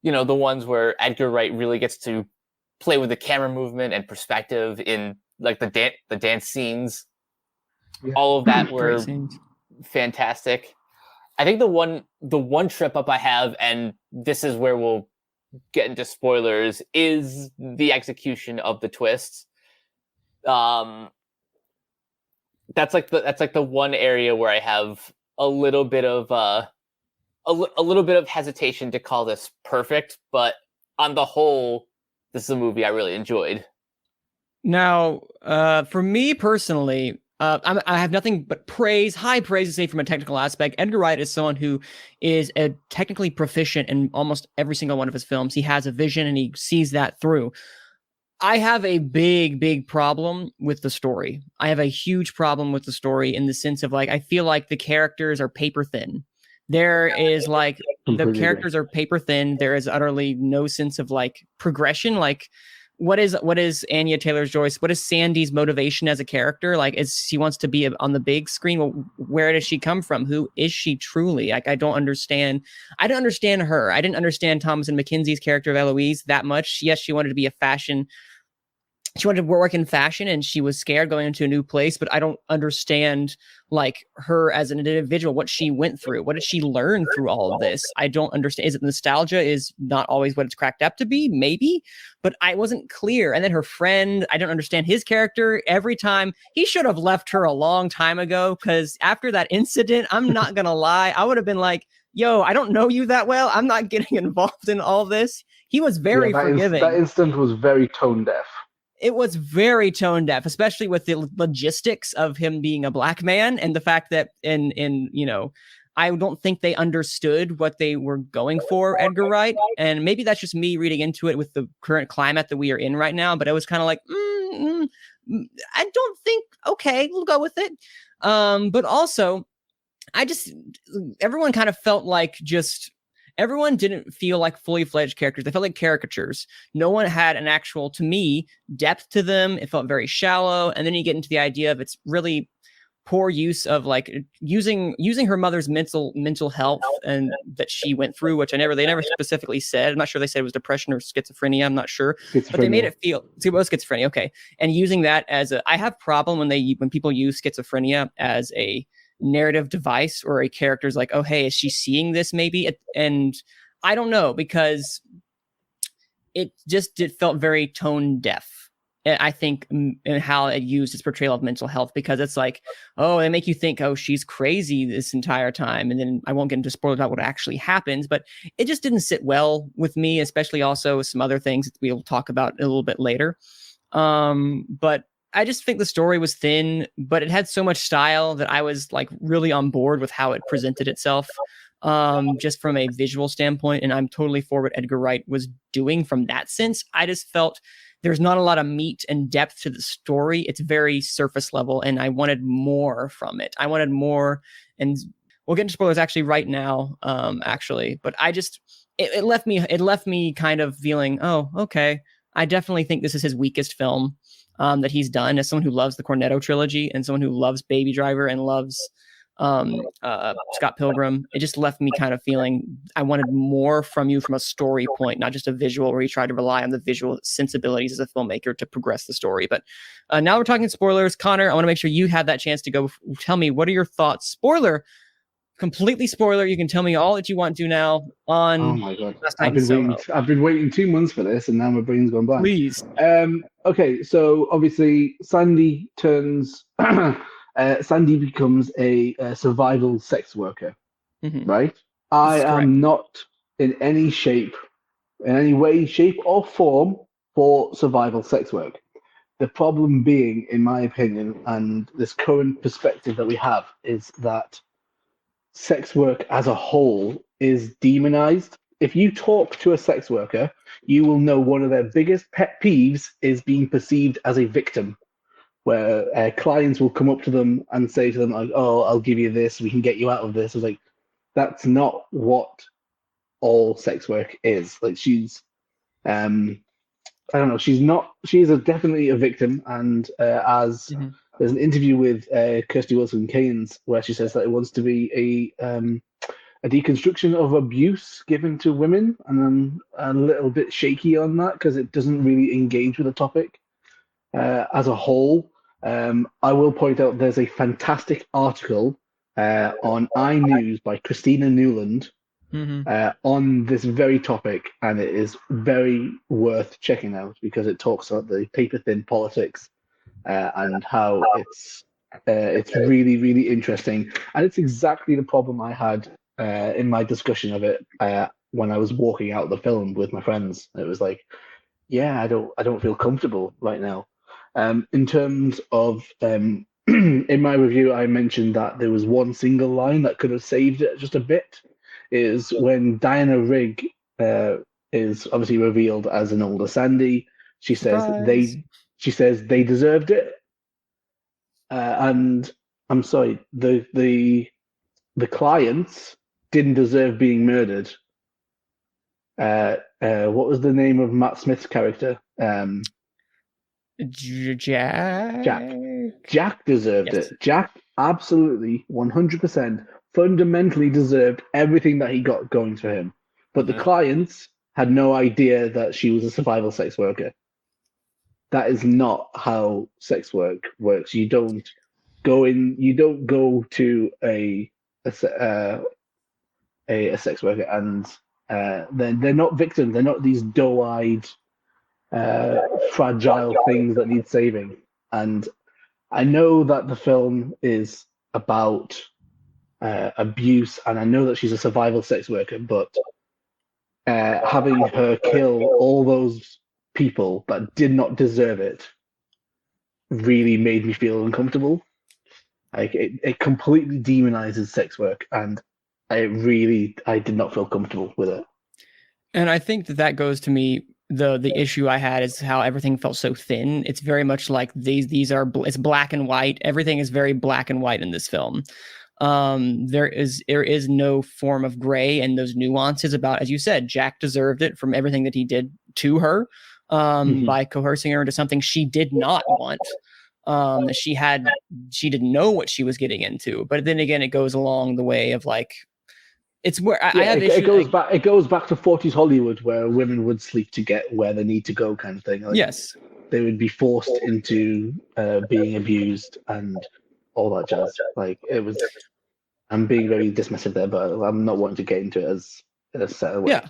[SPEAKER 7] the ones where Edgar Wright really gets to play with the camera movement and perspective in like the dance scenes. Yeah. All of that were fantastic. I think the one trip up I have, and this is where we'll get into spoilers, is the execution of the twists. That's like the one area where I have a little bit of hesitation to call this perfect, but on the whole, this is a movie I really enjoyed.
[SPEAKER 5] Now, for me personally, I have nothing but high praise to say from a technical aspect. Edgar Wright is someone who is technically proficient in almost every single one of his films. He has a vision and he sees that through. I have a big problem with the story. I have a huge problem with the story in the sense of like, I feel like the characters are paper thin. There is like, the characters are paper thin. There is utterly no sense of like progression. Like, what is Anya Taylor-Joyce? What is Sandy's motivation as a character? Like, is she wants to be on the big screen? Well, where does she come from? Who is she truly? Like, I don't understand her. I didn't understand Thomasin McKenzie's character of Eloise that much. Yes, she wanted to be she wanted to work in fashion and she was scared going into a new place, but I don't understand like her as an individual, what she went through. What did she learn through all of this? I don't understand. Is it nostalgia is not always what it's cracked up to be? Maybe, but I wasn't clear. And then her friend, I don't understand his character. Every time he should have left her a long time ago, because after that incident, I'm not going to lie, I would have been like, yo, I don't know you that well. I'm not getting involved in all this. He was very forgiving.
[SPEAKER 8] That instant was very tone deaf.
[SPEAKER 5] It was very tone deaf, especially with the logistics of him being a black man and the fact that I don't think they understood what they were going for, Edgar Wright. And maybe that's just me reading into it with the current climate that we are in right now. But I was kind of like, I don't think, okay, we'll go with it. But also, everyone kind of felt like just everyone didn't feel like fully fledged characters. They felt like caricatures. No one had an actual, to me, depth to them. It felt very shallow. And then you get into the idea of it's really poor use of like using her mother's mental health and that she went through, which they never specifically said. I'm not sure they said it was depression or schizophrenia. I'm not sure, but they made it feel it was schizophrenia. Okay, and using that as I have problem when people use schizophrenia as a narrative device or a character's like, oh hey, is she seeing this maybe? And I don't know, because it felt very tone deaf. I think, in how it used its portrayal of mental health, because it's like, oh, they make you think, oh, she's crazy this entire time. And then I won't get into spoilers about what actually happens, but it just didn't sit well with me, especially also with some other things that we'll talk about a little bit later. But I just think the story was thin, but it had so much style that I was like really on board with how it presented itself, just from a visual standpoint. And I'm totally for what Edgar Wright was doing from that sense. I just felt there's not a lot of meat and depth to the story. It's very surface level, and I wanted more from it. I wanted more, and we'll get into spoilers actually right now, but I just, it left me kind of feeling, oh, okay, I definitely think this is his weakest film that he's done, as someone who loves the Cornetto trilogy and someone who loves Baby Driver and loves Scott Pilgrim. It just left me kind of feeling I wanted more from you from a story point, not just a visual where you try to rely on the visual sensibilities as a filmmaker to progress the story. But now we're talking spoilers. Connor, I want to make sure you have that chance to go. Tell me, what are your thoughts? Completely spoiler. You can tell me all that you want to now on.
[SPEAKER 8] Oh my god! I've been waiting 2 months for this, and now my brain's gone blank.
[SPEAKER 5] Please.
[SPEAKER 8] Okay, so obviously Sandy turns. Sandy becomes a survival sex worker, right? I am not in any way, shape or form for survival sex work. The problem being, in my opinion, and this current perspective that we have, is that sex work as a whole is demonized. If you talk to a sex worker, you will know one of their biggest pet peeves is being perceived as a victim, where clients will come up to them and say to them, like, oh, I'll give you this, we can get you out of this. It's like, that's not what all sex work is. Like, she's, I don't know, she is definitely a victim. And there's an interview with Kirsty Wilson-Cairns where she says that it wants to be a deconstruction of abuse given to women, and I'm a little bit shaky on that because it doesn't really engage with the topic as a whole. I will point out there's a fantastic article on iNews by Christina Newland on this very topic, and it is very worth checking out because it talks about the paper-thin politics and how it's really, really interesting. And it's exactly the problem I had in my discussion of it when I was walking out the film with my friends. It was like, yeah, I don't feel comfortable right now. In terms of, in my review, I mentioned that there was one single line that could have saved it just a bit, is when Diana Rigg is obviously revealed as an older Sandy. She says they deserved it, and I'm sorry, the clients didn't deserve being murdered. What was the name of Matt Smith's character? Jack deserved it. Jack absolutely 100% fundamentally deserved everything that he got going for him. But the clients had no idea that she was a survival sex worker. That is not how sex work works. You don't go to a sex worker and they're not victims. They're not these doe-eyed fragile things that need saving. And I know that the film is about abuse, and I know that she's a survival sex worker, but having her kill all those people that did not deserve it really made me feel uncomfortable. Like it completely demonizes sex work, and I did not feel comfortable with it.
[SPEAKER 5] And I think that goes to me. The issue I had is how everything felt so thin. It's very much like it's black and white. Everything is very black and white in this film. There is no form of gray and those nuances about, as you said, Jack deserved it from everything that he did to her, by coercing her into something she did not want. She didn't know what she was getting into. But then again, it goes along the way of like, it's where I have issues.
[SPEAKER 8] It goes back to 40s Hollywood, where women would sleep to get where they need to go, kind of thing. Like,
[SPEAKER 5] yes,
[SPEAKER 8] they would be forced into being abused and all that jazz. Like, it was. I'm being very dismissive there, but I'm not wanting to get into it as a set away.
[SPEAKER 5] Yeah.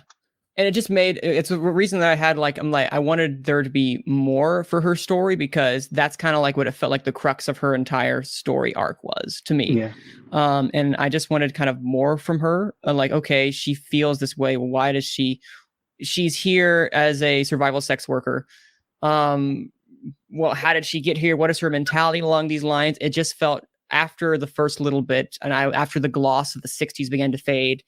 [SPEAKER 5] And it just it's a reason that I had I wanted there to be more for her story, because that's kind of like what it felt like the crux of her entire story arc was to me.
[SPEAKER 8] Yeah.
[SPEAKER 5] And I just wanted kind of more from her. Like, okay, she feels this way. Well, why does she's here as a survival sex worker. Well, how did she get here? What is her mentality along these lines? It just felt after the first little bit, and after the gloss of the 60s began to fade,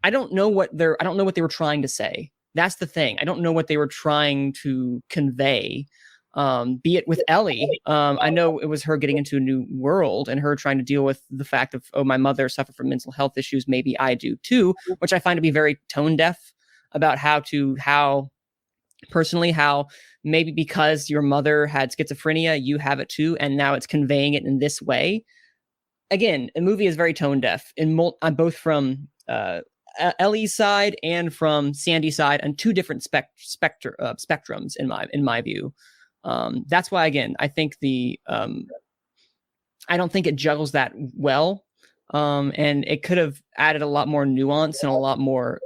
[SPEAKER 5] I don't know what they were trying to say. That's the thing. I don't know what they were trying to convey. Be it with Ellie. I know it was her getting into a new world and her trying to deal with the fact of, oh, my mother suffered from mental health issues. Maybe I do too, which I find to be very tone deaf about how maybe because your mother had schizophrenia, you have it too. And now it's conveying it in this way. Again, a movie is very tone deaf both from, Ellie's side and from Sandy's side, on two different spectrums in my view. That's why, again, I think I don't think it juggles that well. And it could have added a lot more nuance and a lot more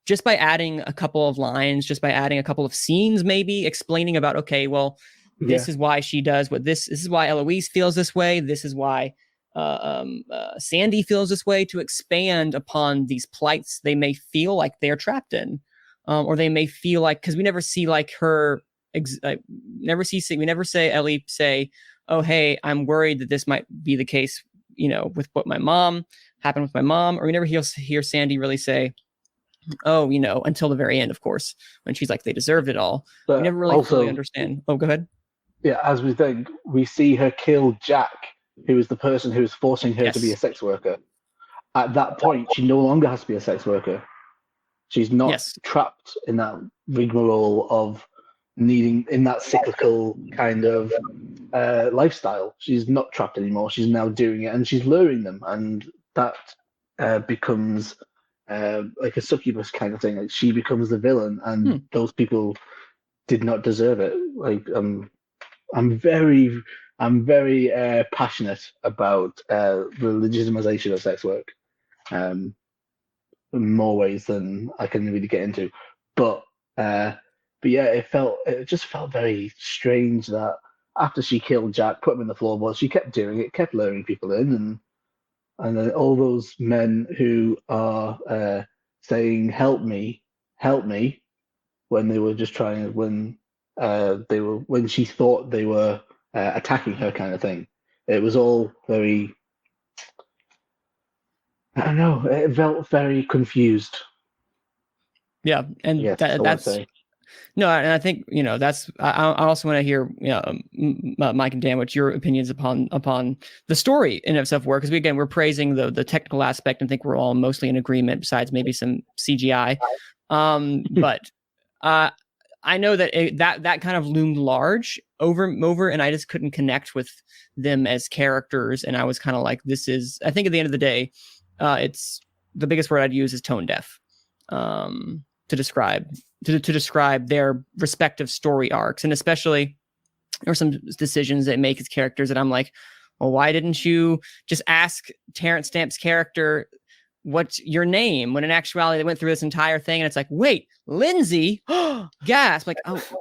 [SPEAKER 5] just by adding a couple of lines, just by adding a couple of scenes, maybe explaining about, okay, well, this is why she does what this is why Eloise feels this way. This is why Sandy feels this way, to expand upon these plights they may feel like they're trapped in, or they may feel like, because we never see like her, we never say Ellie say, oh, hey, I'm worried that this might be the case, with what happened with my mom, or we never hear Sandy really say, oh, until the very end, of course, when she's like, they deserved it all.
[SPEAKER 8] But
[SPEAKER 5] we never really fully understand. Oh, go ahead.
[SPEAKER 8] Yeah, as we see her kill Jack, who is the person who is forcing her to be a sex worker. At that point, she no longer has to be a sex worker. She's not trapped in that rigmarole of needing, in that cyclical kind of lifestyle. She's not trapped anymore. She's now doing it, and she's luring them, and that becomes like a succubus kind of thing. Like, she becomes the villain, and those people did not deserve it. Like, I'm very passionate about the legitimization of sex work, in more ways than I can really get into. But yeah, it just felt very strange that after she killed Jack, put him in the floorboards, she kept doing it, kept luring people in, and then all those men who are saying "help me," when they were just trying, when she thought they were attacking her, kind of thing. It was all very, I don't know, it felt very confused.
[SPEAKER 5] Yeah, and that's no, and I think that's. I also want to hear Mike and Dan, what your opinions upon the story in itself were, because we're praising the technical aspect and think we're all mostly in agreement, besides maybe some CGI. But I know that that kind of loomed large over, and I just couldn't connect with them as characters, and I was kind of like, this is. I think at the end of the day, it's the biggest word I'd use is tone deaf. To describe their respective story arcs, and especially there are some decisions that make as characters that I'm like, well, why didn't you just ask Terrence Stamp's character what's your name, when in actuality they went through this entire thing and it's like, wait, Lindsay, gasp, like,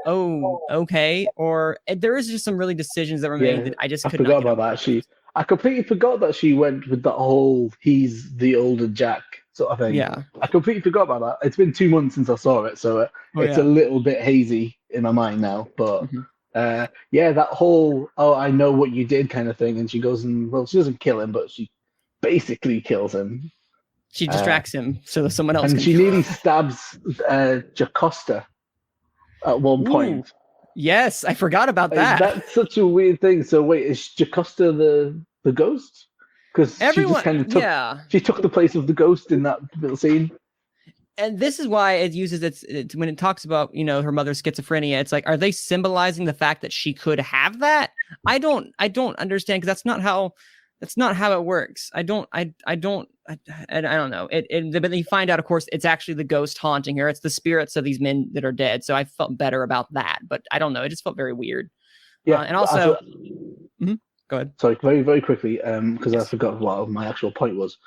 [SPEAKER 5] oh, okay. Or there is just some really decisions that were made that I just could
[SPEAKER 8] forgot about that. I completely forgot that she went with that whole he's the older Jack sort of thing.
[SPEAKER 5] Yeah.
[SPEAKER 8] I completely forgot about that. It's been 2 months since I saw it, so it's a little bit hazy in my mind now. But that whole, oh, I know what you did kind of thing. And she goes and, well, she doesn't kill him, but she basically kills him.
[SPEAKER 5] She distracts him so that someone else
[SPEAKER 8] and
[SPEAKER 5] can
[SPEAKER 8] she nearly stabs Jocasta at one point.
[SPEAKER 5] Yes, I forgot about that.
[SPEAKER 8] That's such a weird thing. So wait, is Jocasta the ghost? because she
[SPEAKER 5] Everyone,
[SPEAKER 8] just kind of took
[SPEAKER 5] yeah.
[SPEAKER 8] she took the place of the ghost in that little scene.
[SPEAKER 5] And this is why it uses when it talks about, her mother's schizophrenia. It's like, are they symbolizing the fact that she could have that? I don't understand, because that's not how it works. I don't know. But then you find out, of course, it's actually the ghost haunting her. It's the spirits of these men that are dead. So I felt better about that, but I don't know. It just felt very weird.
[SPEAKER 8] Yeah,
[SPEAKER 5] and also, go ahead.
[SPEAKER 8] Sorry, very, very quickly, because I forgot what my actual point was.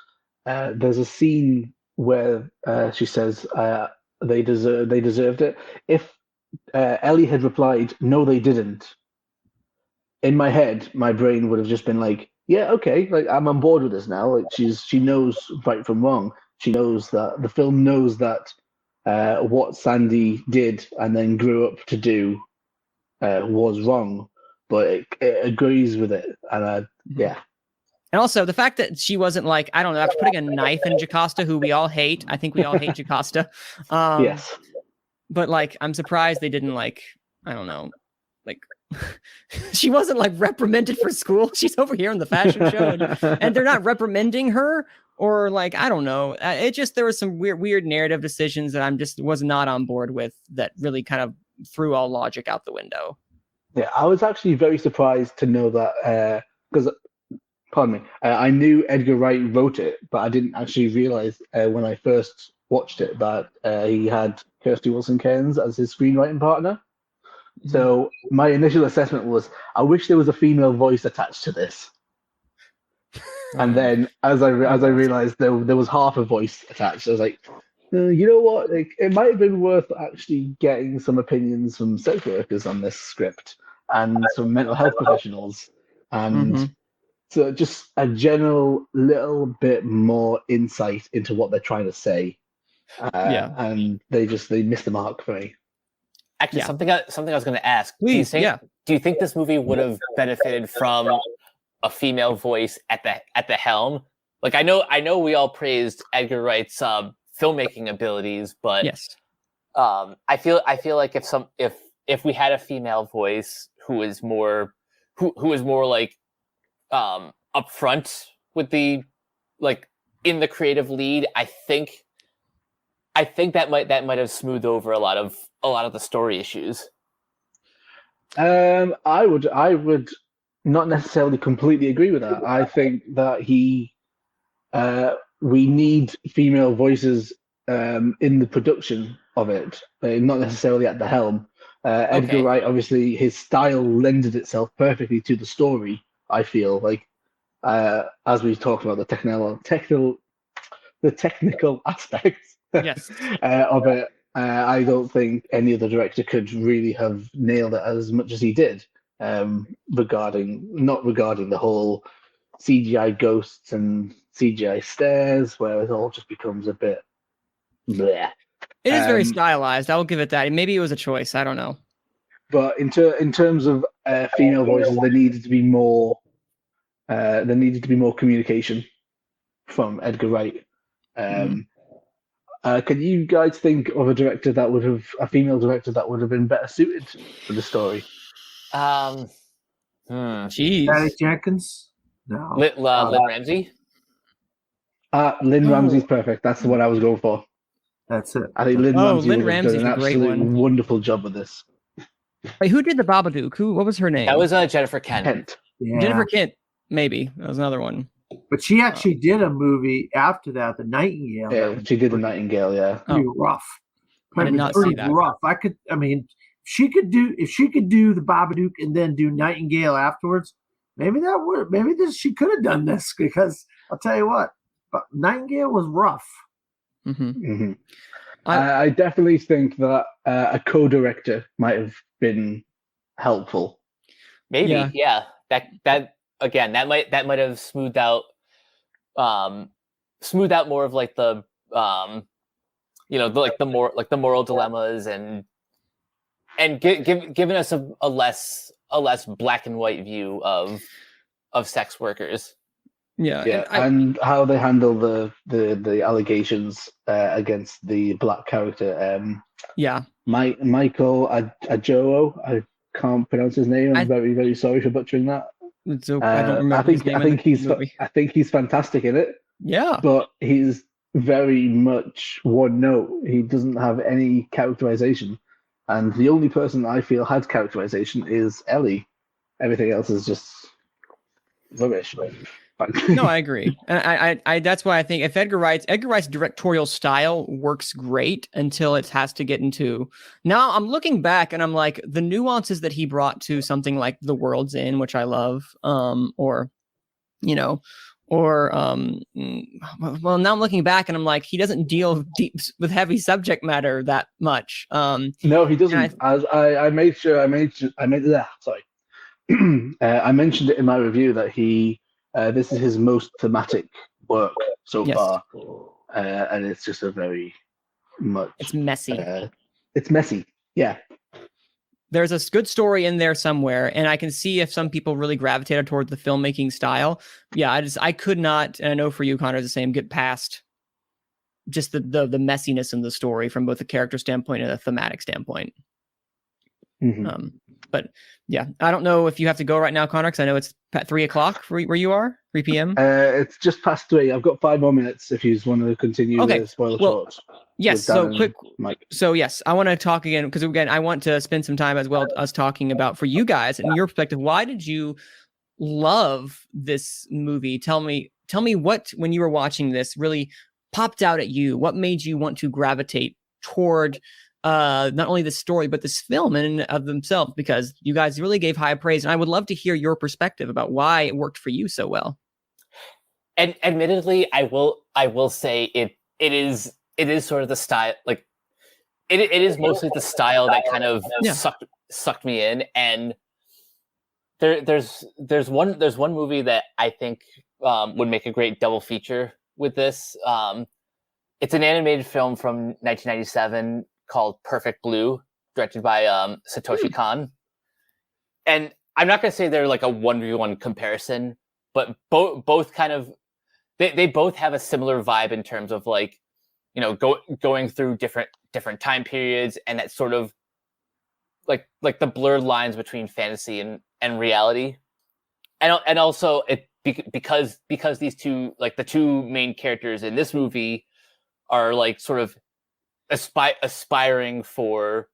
[SPEAKER 8] There's a scene where she says they deserved it. If Ellie had replied, "No, they didn't," in my head, my brain would have just been like, "Yeah, okay, like I'm on board with this now." Like she knows right from wrong. She knows that the film knows that what Sandy did and then grew up to do was wrong, but it agrees with it, and yeah.
[SPEAKER 5] And also the fact that she wasn't like, I don't know, after putting a knife in Jocasta, who we all hate. I think we all hate Jocasta.
[SPEAKER 8] Yes.
[SPEAKER 5] But like, I'm surprised they didn't like, I don't know, like she wasn't like reprimanded for school. She's over here in the fashion show and they're not reprimanding her, or like, I don't know. There was some weird narrative decisions that I'm just was not on board with, that really kind of threw all logic out the window.
[SPEAKER 8] Yeah, I was actually very surprised to know that, because, pardon me, I knew Edgar Wright wrote it, but I didn't actually realize when I first watched it that he had Kirsty Wilson-Cairns as his screenwriting partner. Mm-hmm. So my initial assessment was, I wish there was a female voice attached to this. And then as I realized there was half a voice attached, I was like, you know what? Like, it might have been worth actually getting some opinions from sex workers on this script and some mental health professionals, and so just a general little bit more insight into what they're trying to say. And they missed the mark for me.
[SPEAKER 7] Actually, something I was going to ask.
[SPEAKER 5] Please,
[SPEAKER 7] do you think this movie would have benefited from a female voice at the helm? Like, I know we all praised Edgar Wright's filmmaking abilities, but
[SPEAKER 5] yes,
[SPEAKER 7] I feel like if we had a female voice who was more like upfront with the, like, in the creative lead, I think that might have smoothed over a lot of the story issues.
[SPEAKER 8] I would not necessarily completely agree with that. I think that we need female voices in the production of it, not necessarily at the helm. Edgar Wright, obviously, his style lended itself perfectly to the story. I feel like, as we talked about the technical aspects of it, I don't think any other director could really have nailed it as much as he did. Regarding the whole CGI ghosts and CGI stairs, where it all just becomes a bit bleh.
[SPEAKER 5] It is very stylized. I will give it that. Maybe it was a choice. I don't know. But
[SPEAKER 8] in terms of female voices, there needed to be more. There needed to be more communication from Edgar Wright. Can you guys think of a female director that would have been better suited for the story?
[SPEAKER 5] Jeez.
[SPEAKER 6] Patty Jenkins? No.
[SPEAKER 7] Lynn Ramsey?
[SPEAKER 8] Lynn Ramsey's perfect. That's the one I was going for.
[SPEAKER 6] That's it.
[SPEAKER 8] I think Lynn Ramsey did an
[SPEAKER 5] a great one.
[SPEAKER 8] Wonderful job with this.
[SPEAKER 5] Wait, who did the Babadook? What was her name?
[SPEAKER 7] That was Jennifer Kent.
[SPEAKER 6] Yeah.
[SPEAKER 5] Jennifer Kent, maybe. That was another one.
[SPEAKER 6] But she actually did a movie after that, The Nightingale.
[SPEAKER 8] Yeah, she did The Nightingale, yeah.
[SPEAKER 6] Pretty rough.
[SPEAKER 5] I did not see that.
[SPEAKER 6] Rough. If she could do the Babadook and then do Nightingale afterwards, she could have done this, because I'll tell you what, Nightingale was rough.
[SPEAKER 8] I definitely think that a co-director might have been helpful.
[SPEAKER 7] Maybe, yeah. That again, that might have smoothed out more of like the the moral dilemmas and giving us a less black and white view of sex workers.
[SPEAKER 8] And how they handle the allegations against the black character. Micheal Adjoro. I can't pronounce his name. I'm very, very sorry for butchering that.
[SPEAKER 5] So I don't remember
[SPEAKER 8] I think
[SPEAKER 5] his name
[SPEAKER 8] I think
[SPEAKER 5] in the movie.
[SPEAKER 8] I think he's fantastic in it,
[SPEAKER 5] Yeah.
[SPEAKER 8] but he's very much one note. He doesn't have any characterization, and the only person I feel has characterization is Ellie. Everything else is just rubbish.
[SPEAKER 5] No, I agree. And I that's why I think if Edgar Wright's directorial style works great until it has to get into. Now I'm looking back and I'm like the nuances that he brought to something like The World's End, which I love, or well, now I'm looking back and I'm like he doesn't deal deep with heavy subject matter that much.
[SPEAKER 8] No, he doesn't. I made sure I made that. Sorry, I mentioned it in my review that this is his most thematic work so far, and it's just a very much.
[SPEAKER 5] It's messy.
[SPEAKER 8] It's messy. Yeah.
[SPEAKER 5] There's a good story in there somewhere, and I can see if some people really gravitated toward the filmmaking style. Yeah, I could not, and I know for you, Connor, the same. Get past just the messiness in the story from both a character standpoint and a thematic standpoint.
[SPEAKER 8] Mm-hmm.
[SPEAKER 5] But yeah, I don't know if you have to go right now, Connor, because I know it's at 3:00 where you are, 3 p.m.
[SPEAKER 8] It's just past 3. I've got 5 more minutes if you just want to continue the spoiler shorts.
[SPEAKER 5] Yes, so quick.
[SPEAKER 8] Mike.
[SPEAKER 5] So yes, I want to talk again because again, I want to spend some time as well us talking about for you guys and your perspective. Why did you love this movie? Tell me what when you were watching this really popped out at you. What made you want to gravitate toward not only the story but this film in and of themselves? Because you guys really gave high praise, and I would love to hear your perspective about why it worked for you so well.
[SPEAKER 7] And admittedly, I will say it is sort of the style, like it is mostly the style that kind of sucked me in. And there's one movie that I think would make a great double feature with this. It's an animated film from 1997 called Perfect Blue, directed by Satoshi Kon. And I'm not going to say they're like a 1v1 comparison, but both kind of they both have a similar vibe in terms of like, going through different time periods, and that sort of like the blurred lines between fantasy and reality, and also because these two, like the two main characters in this movie are like sort of aspiring for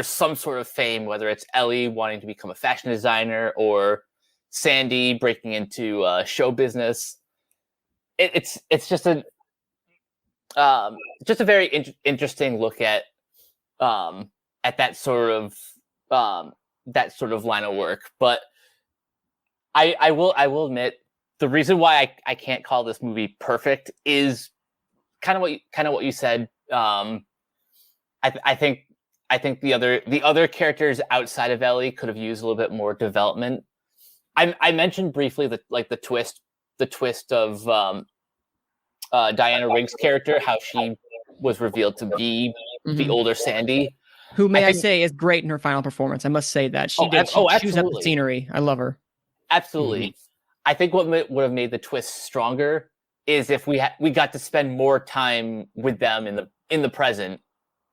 [SPEAKER 7] some sort of fame, whether it's Ellie wanting to become a fashion designer or Sandy breaking into show business. It's just a very interesting look at that sort of line of work. But I will admit the reason why I can't call this movie perfect is kind of what you said. I think the other characters outside of Ellie could have used a little bit more development. I mentioned briefly the twist of Diana Rigg's character, how she was revealed to be the older Sandy,
[SPEAKER 5] who I say is great in her final performance. I must say that she chews up the scenery. I love her.
[SPEAKER 7] Absolutely. I think what would have made the twist stronger is if we got to spend more time with them in the present,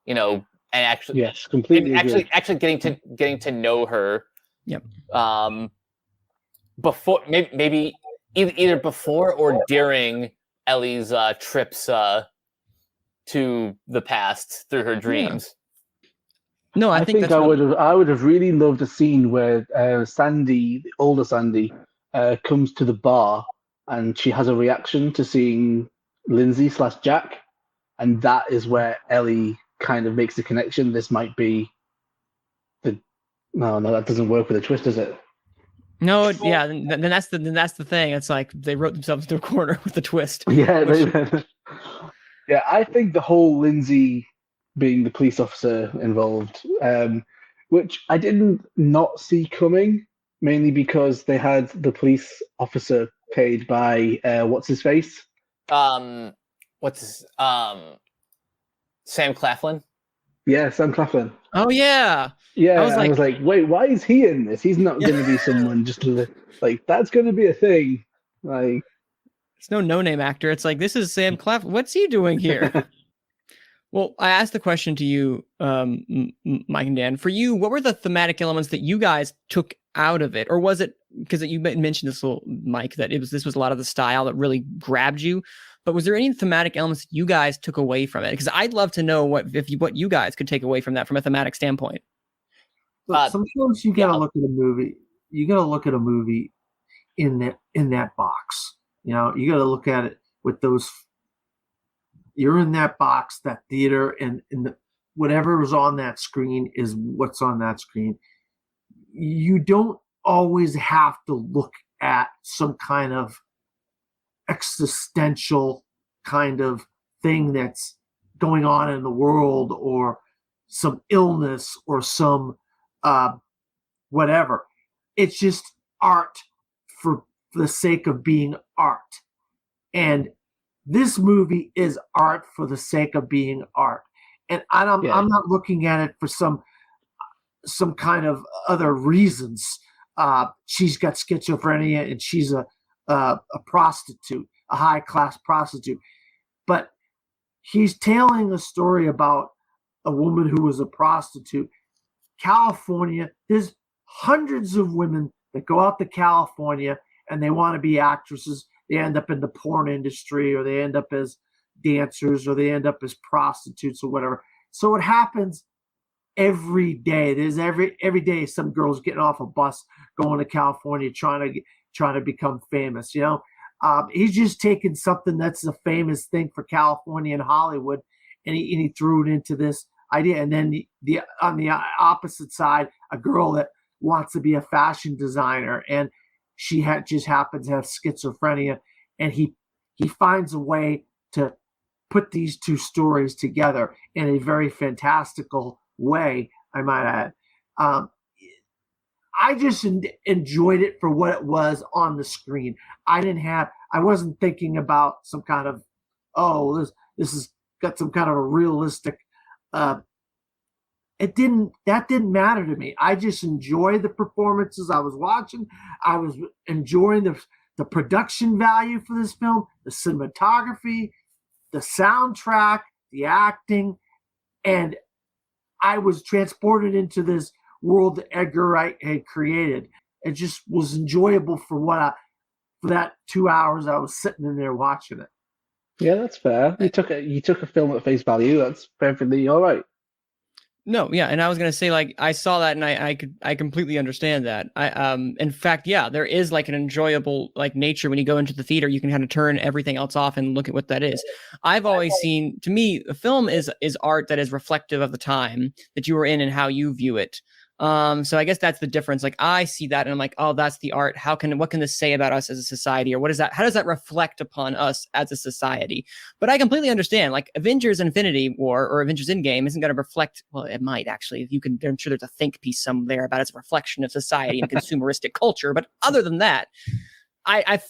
[SPEAKER 7] and actually
[SPEAKER 8] completely
[SPEAKER 7] actually getting to know her.
[SPEAKER 5] Yep.
[SPEAKER 7] Before maybe either before or during Ellie's trips to the past through her dreams.
[SPEAKER 5] No, I think
[SPEAKER 8] I would have really loved a scene where Sandy, the older Sandy, comes to the bar and she has a reaction to seeing Lindsay/Jack, and that is where Ellie kind of makes the connection. This might be no, that doesn't work with a twist, does it?
[SPEAKER 5] No, yeah, then that's the thing. It's like they wrote themselves into a corner with the twist.
[SPEAKER 8] Yeah, yeah. I think the whole Lindsay being the police officer involved, which I didn't not see coming, mainly because they had the police officer played by what's his face?
[SPEAKER 7] Sam Claflin.
[SPEAKER 8] Yeah, Sam Claflin.
[SPEAKER 5] Oh yeah.
[SPEAKER 8] Yeah, I was like, wait, why is he in this? He's not going to be someone just like that's going to be a thing. Like,
[SPEAKER 5] it's no name actor. It's like this is Sam Claflin. What's he doing here? Well, I asked the question to you, Mike and Dan. For you, what were the thematic elements that you guys took out of it, or was it because you mentioned this, little Mike, that this was a lot of the style that really grabbed you? But was there any thematic elements that you guys took away from it? Because I'd love to know what you guys could take away from that from a thematic standpoint.
[SPEAKER 6] Look, sometimes you gotta look at a movie. You gotta look at a movie in that box. You know, you gotta look at it with those. You're in that box, that theater, and whatever is on that screen is what's on that screen. You don't always have to look at some kind of existential kind of thing that's going on in the world, or some illness, or some whatever. It's just art for the sake of being art. And this movie is art for the sake of being art. And I'm not looking at it for some kind of other reasons. She's got schizophrenia and she's a prostitute, a high-class prostitute. But he's telling a story about a woman who was a prostitute. California, there's hundreds of women that go out to California and they want to be actresses. They end up in the porn industry, or they end up as dancers, or they end up as prostitutes, or whatever. So it happens every day. There's every day some girls getting off a bus going to California trying to become famous. You know, he's just taken something that's a famous thing for California and Hollywood, and he threw it into this idea. And then on the opposite side, a girl that wants to be a fashion designer, and she just happens to have schizophrenia, and he finds a way to put these two stories together in a very fantastical way, I might add. I just enjoyed it for what it was on the screen. I wasn't thinking about some kind of, this has got some kind of a realistic. That didn't matter to me. I just enjoyed the performances I was watching. I was enjoying the production value for this film, the cinematography, the soundtrack, the acting, and I was transported into this world that Edgar Wright had created. It just was enjoyable for that 2 hours I was sitting in there watching it.
[SPEAKER 8] Yeah, that's fair. You took a film at face value. That's perfectly all right.
[SPEAKER 5] No, yeah, and I was gonna say, like, I saw that, and I completely understand that. In fact, yeah, there is like an enjoyable like nature when you go into the theater. You can kind of turn everything else off and look at what that is. I've always seen, to me, a film is art that is reflective of the time that you were in and how you view it. So I guess that's the difference. Like, I see that and I'm like, oh, that's the art. What can this say about us as a society? Or how does that reflect upon us as a society? But I completely understand, like, Avengers Infinity War or Avengers Endgame isn't going to reflect, well, it might actually. I'm sure there's a think piece somewhere about its reflection of society and consumeristic culture. But other than that, I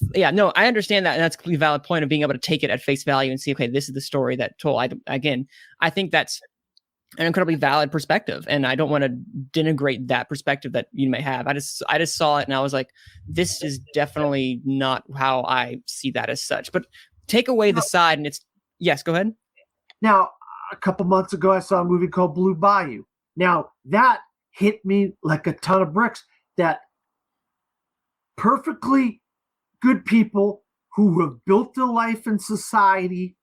[SPEAKER 5] understand that. And that's a completely valid point of being able to take it at face value and see, okay, this is the story that told. I think that's an incredibly valid perspective, and I don't want to denigrate that perspective that you may have. I just saw it and I was like, this is definitely not how I see that as such. But take away the side, and yes, go ahead.
[SPEAKER 6] Now, a couple months ago, I saw a movie called Blue Bayou. Now, that hit me like a ton of bricks. That perfectly good people who have built a life in society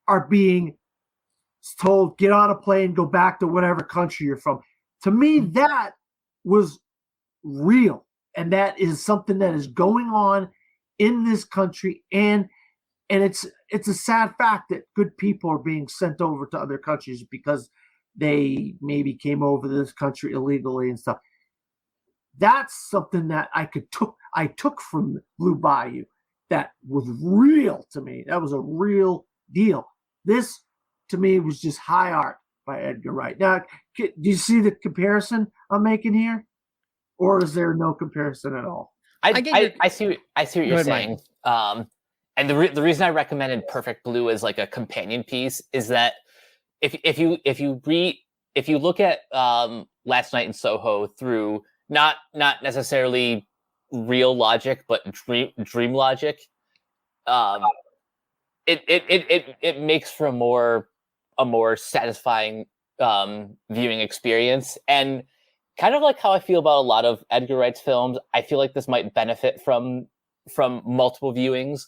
[SPEAKER 6] are being told, get on a plane, go back to whatever country you're from. To me, that was real. And that is something that is going on in this country. And it's a sad fact that good people are being sent over to other countries because they maybe came over to this country illegally and stuff. That's something that I took from Blue Bayou that was real to me. That was a real deal. This, to me, was just high art by Edgar Wright. Now, do you see the comparison I'm making here, or is there no comparison at all?
[SPEAKER 7] I see what you're saying. And the reason I recommended Perfect Blue as like a companion piece is that if you look at Last Night in Soho through not necessarily real logic but dream logic, it makes for a more more satisfying viewing experience. And kind of like how I feel about a lot of Edgar Wright's films, I feel like this might benefit from multiple viewings,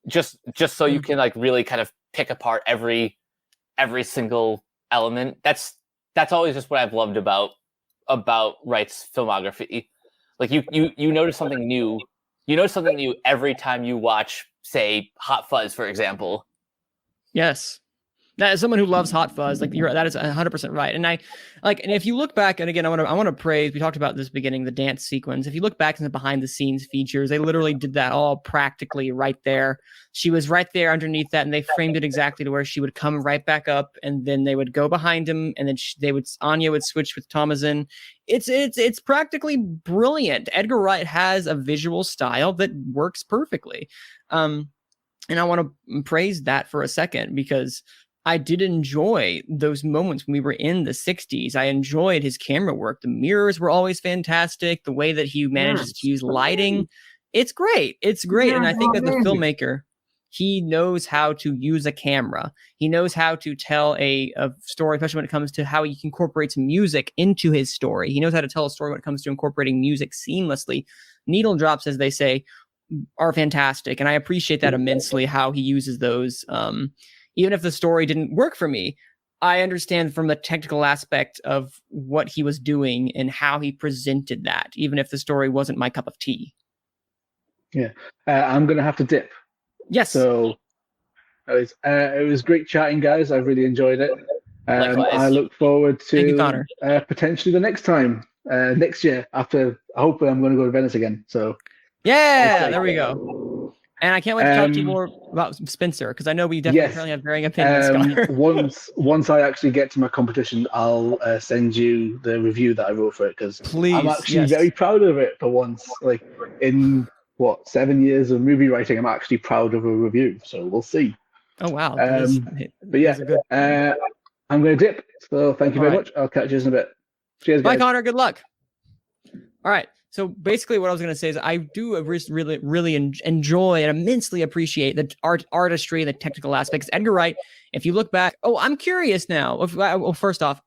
[SPEAKER 7] just so you can like really kind of pick apart every single element. That's always just what I've loved about Wright's filmography. Like you notice something new. You notice something new every time you watch, say, Hot Fuzz, for example.
[SPEAKER 5] Yes. That is someone who loves Hot Fuzz. Like that is 100% right. And and if you look back, and again, I want to praise. We talked about this beginning, the dance sequence. If you look back in the behind the scenes features, they literally did that all practically right there. She was right there underneath that, and they framed it exactly to where she would come right back up, and then they would go behind him, and then Anya would switch with Thomasin. It's practically brilliant. Edgar Wright has a visual style that works perfectly, and I want to praise that for a second, because I did enjoy those moments when we were in the 60s. I enjoyed his camera work. The mirrors were always fantastic. The way that he manages to use lighting, it's great. It's great. And I think as a filmmaker, he knows how to use a camera. He knows how to tell a story, especially when it comes to how he incorporates music into his story. He knows how to tell a story when it comes to incorporating music seamlessly. Needle drops, as they say, are fantastic. And I appreciate that immensely, how he uses those. Even if the story didn't work for me, I understand from the technical aspect of what he was doing and how he presented that, even if the story wasn't my cup of tea.
[SPEAKER 8] Yeah. I'm going to have to dip.
[SPEAKER 5] Yes.
[SPEAKER 8] So it was great chatting, guys. I really enjoyed it. I look forward to
[SPEAKER 5] Thank you, Connor.
[SPEAKER 8] Potentially the next time, next year, after hopefully I'm going to go to Venice again. So
[SPEAKER 5] yeah, there we go. And I can't wait to talk to you more about Spencer, because I know we definitely currently have varying opinions.
[SPEAKER 8] Once I actually get to my competition, I'll send you the review that I wrote for it, because I'm actually very proud of it for once. Like in 7 years of movie writing, I'm actually proud of a review. So we'll see.
[SPEAKER 5] Oh wow!
[SPEAKER 8] But yeah, I'm going to dip. So thank you very much. I'll catch you in a bit. Cheers, guys.
[SPEAKER 5] Bye, Connor. Good luck. All right. So basically what I was going to say is I do really, really enjoy and immensely appreciate the artistry and the technical aspects. Edgar Wright, if you look back, I'm curious now. Well, first off,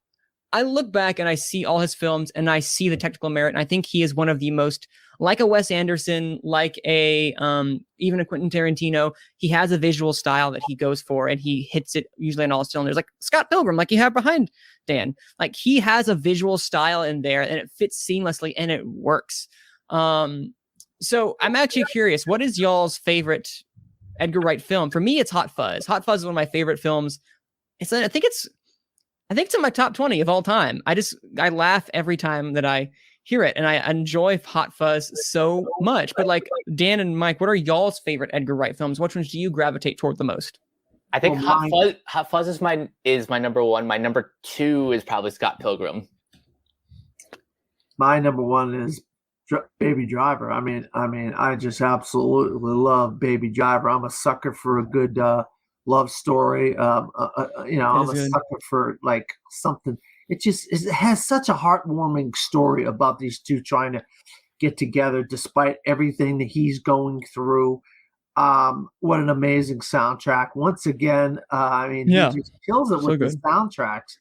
[SPEAKER 5] I look back and I see all his films and I see the technical merit. And I think he is one of the most, like a Wes Anderson, like even a Quentin Tarantino, he has a visual style that he goes for and he hits it usually on all cylinders, like Scott Pilgrim, like you have behind Dan. Like he has a visual style in there and it fits seamlessly and it works. So I'm actually curious, what is y'all's favorite Edgar Wright film? For me, it's Hot Fuzz. Hot Fuzz is one of my favorite films. I think it's in my top 20 of all time. I laugh every time that I hear it, and I enjoy Hot Fuzz so much. But like Dan and Mike, what are y'all's favorite Edgar Wright films? Which ones do you gravitate toward the most?
[SPEAKER 7] I think Hot Fuzz is my number one. My number two is probably Scott Pilgrim.
[SPEAKER 6] My number one is Baby Driver. I mean, I just absolutely love Baby Driver. I'm a sucker for a good love story. I'm a sucker for like something. It has such a heartwarming story about these two trying to get together despite everything that he's going through. What an amazing soundtrack! Once again, he just kills it with the soundtracks.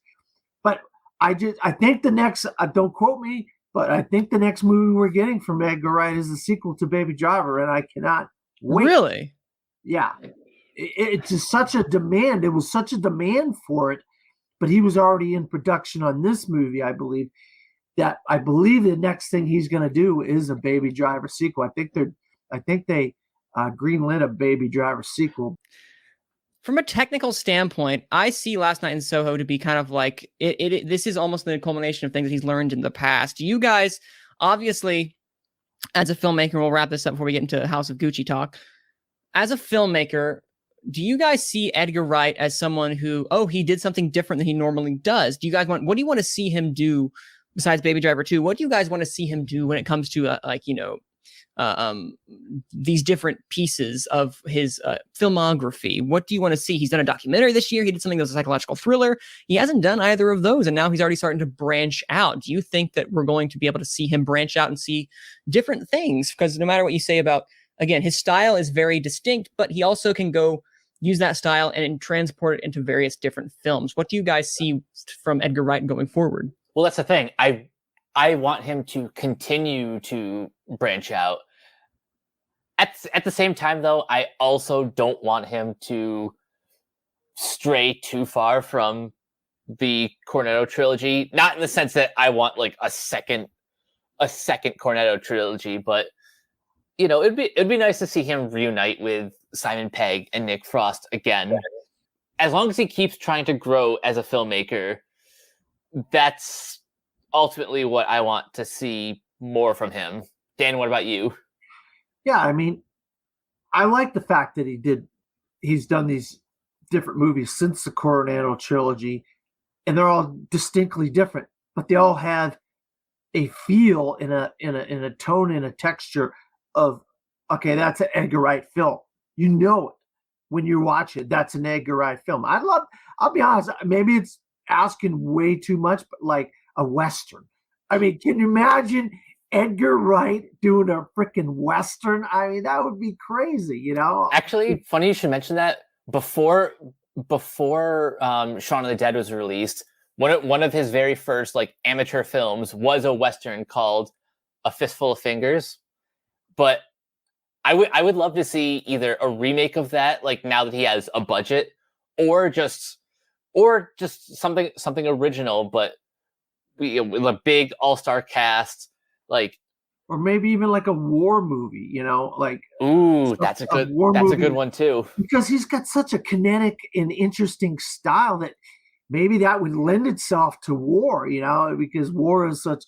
[SPEAKER 6] But I think the next, don't quote me, but I think the next movie we're getting from Edgar Wright is the sequel to Baby Driver, and I cannot wait.
[SPEAKER 5] Really?
[SPEAKER 6] Yeah. It's just such a demand. It was such a demand for it, but he was already in production on this movie, I believe. I believe the next thing he's going to do is a Baby Driver sequel. I think they greenlit a Baby Driver sequel.
[SPEAKER 5] From a technical standpoint, I see Last Night in Soho to be kind of like this is almost the culmination of things that he's learned in the past. You guys, obviously, as a filmmaker, we'll wrap this up before we get into House of Gucci talk. As a filmmaker, do you guys see Edgar Wright as someone who, he did something different than he normally does? What do you want to see him do besides Baby Driver 2? What do you guys want to see him do when it comes to these different pieces of his filmography? What do you want to see? He's done a documentary this year. He did something that was a psychological thriller. He hasn't done either of those, and now he's already starting to branch out. Do you think that we're going to be able to see him branch out and see different things? Because no matter what you say about, again, his style is very distinct, but he also can go use that style and transport it into various different films. What do you guys see from Edgar Wright going forward?
[SPEAKER 7] Well, that's the thing. I want him to continue to branch out. At the same time, though, I also don't want him to stray too far from the Cornetto trilogy. Not in the sense that I want like a second Cornetto trilogy, but it'd be nice to see him reunite with Simon Pegg and Nick Frost again. As long as he keeps trying to grow as a filmmaker, that's ultimately what I want to see more from him. Dan, what about you?
[SPEAKER 6] Yeah, I mean, I like the fact that he's done these different movies since the Cornetto trilogy, and they're all distinctly different, but they all have a feel in a tone and a texture of, okay, that's an Edgar Wright film. You know it when you watch it. That's an Edgar Wright film. I'll be honest, maybe it's asking way too much, but like a Western. I mean, can you imagine Edgar Wright doing a freaking Western? I mean, that would be crazy,
[SPEAKER 7] Actually, funny you should mention that. Before Shaun of the Dead was released, one of his very first like amateur films was a Western called A Fistful of Fingers. But I would love to see either a remake of that, like now that he has a budget, or just something original, but with a big all-star cast, like,
[SPEAKER 6] or maybe even like a war movie, like
[SPEAKER 7] that's a good one too.
[SPEAKER 6] Because he's got such a kinetic and interesting style that maybe that would lend itself to war, because war is such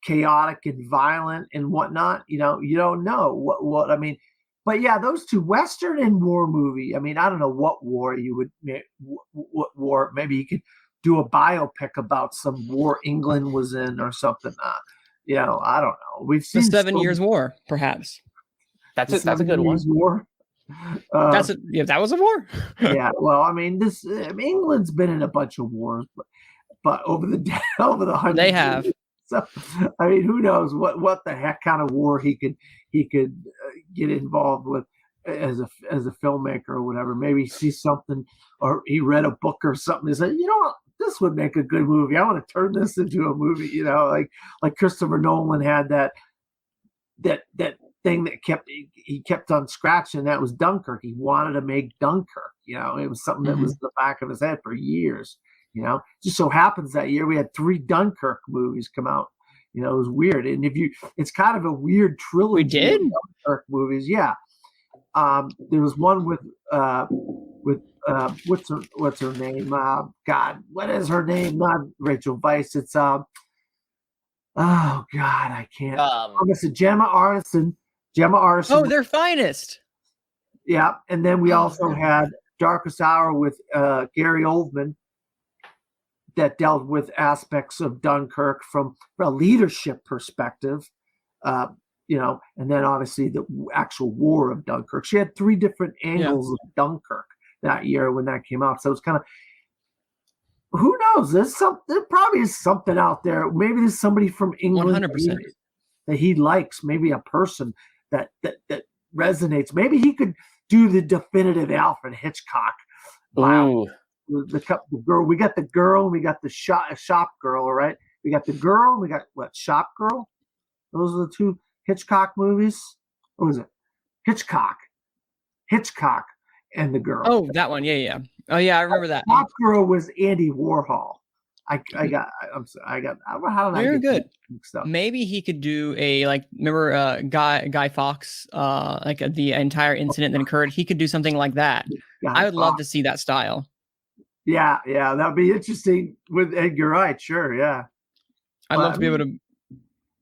[SPEAKER 6] chaotic and violent and whatnot. You don't know what I mean. But yeah, those two, Western and war movie. I mean, I don't know what war what war. Maybe you could do a biopic about some war England was in or something. I don't know. We've seen
[SPEAKER 5] the 7 Years War, perhaps.
[SPEAKER 7] That's a good one.
[SPEAKER 6] War.
[SPEAKER 5] That was a war.
[SPEAKER 6] Yeah. Well, I mean, England's been in a bunch of wars, but over the 100
[SPEAKER 5] they have.
[SPEAKER 6] Years. So, I mean, who knows what the heck kind of war he could get involved with as a filmmaker or whatever. Maybe he sees something or he read a book or something. He said, this would make a good movie. I want to turn this into a movie. Like Christopher Nolan had that thing that he kept on scratching. That was Dunkirk. He wanted to make Dunkirk. It was something that was in the back of his head for years. Just so happens that year we had 3 Dunkirk movies come out. It was weird. And it's kind of a weird trilogy.
[SPEAKER 5] We did?
[SPEAKER 6] Of Dunkirk movies. Yeah. There was one with what's her name? God, what is her name? Not Rachel Weisz. It's oh God, I can't. It's Gemma Arterton.
[SPEAKER 5] Oh, Their Finest.
[SPEAKER 6] Yeah, and then we also had Darkest Hour with Gary Oldman, that dealt with aspects of Dunkirk from a leadership perspective, and then obviously the actual war of Dunkirk. She had 3 different angles of Dunkirk that year when that came out. So it's kind of, who knows? There probably is something out there. Maybe there's somebody from England
[SPEAKER 5] 100%.
[SPEAKER 6] that he likes. Maybe a person that resonates. Maybe he could do the definitive Alfred Hitchcock. Wow. The girl, we got the girl, we got the shop girl, right? We got the girl, we got Shop Girl? Those are the 2 Hitchcock movies. What was it? Hitchcock and the girl.
[SPEAKER 5] Oh, that one. Yeah. Oh yeah, I remember that.
[SPEAKER 6] Shop Girl was Andy Warhol. I'm sorry. How did I get
[SPEAKER 5] good.
[SPEAKER 6] Stuff?
[SPEAKER 5] Maybe he could do remember Guy Fawkes, the entire incident that occurred. He could do something like that. I would love to see that style.
[SPEAKER 6] Yeah, that'd be interesting with Edgar Wright. Sure, yeah.
[SPEAKER 5] I'd love to be able to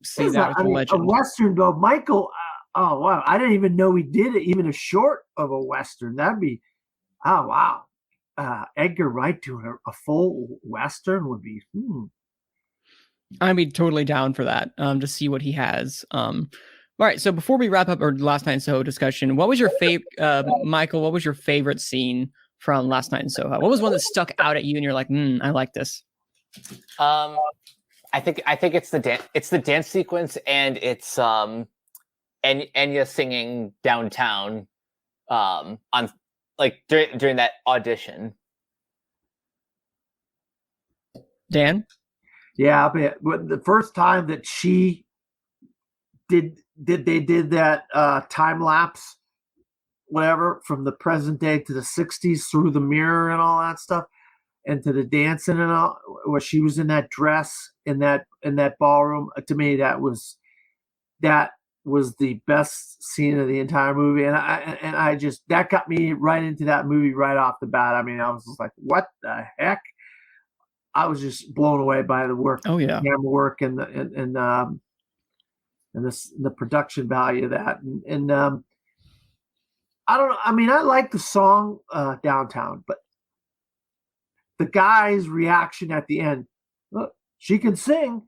[SPEAKER 5] see that with the legend.
[SPEAKER 6] A Western, though, Micheal. Oh wow, I didn't even know he did it. Even a short of a Western. That'd be, oh wow. Edgar Wright doing a full Western would be.
[SPEAKER 5] I'd be totally down for that. To see what he has. All right. So before we wrap up our Last Night in Soho discussion, what was your favorite, Micheal? What was your favorite scene from Last Night in Soho? What was one that stuck out at you and you're like, I like this?
[SPEAKER 7] I think it's the dance sequence, and it's Enya singing downtown on like during that audition.
[SPEAKER 5] Dan?
[SPEAKER 6] Yeah, but the first time that she did that time lapse, whatever, from the present day to the 60s through the mirror and all that stuff, and to the dancing and all, where she was in that dress in that ballroom, to me that was the best scene of the entire movie, and I just, that got me right into that movie right off the bat. I mean, I was just like, what the heck? I was just blown away by the work,
[SPEAKER 5] Oh, yeah.
[SPEAKER 6] camera work, and the production value of that. And I don't know. I mean, I like the song Downtown, but the guy's reaction at the end, look, she can sing.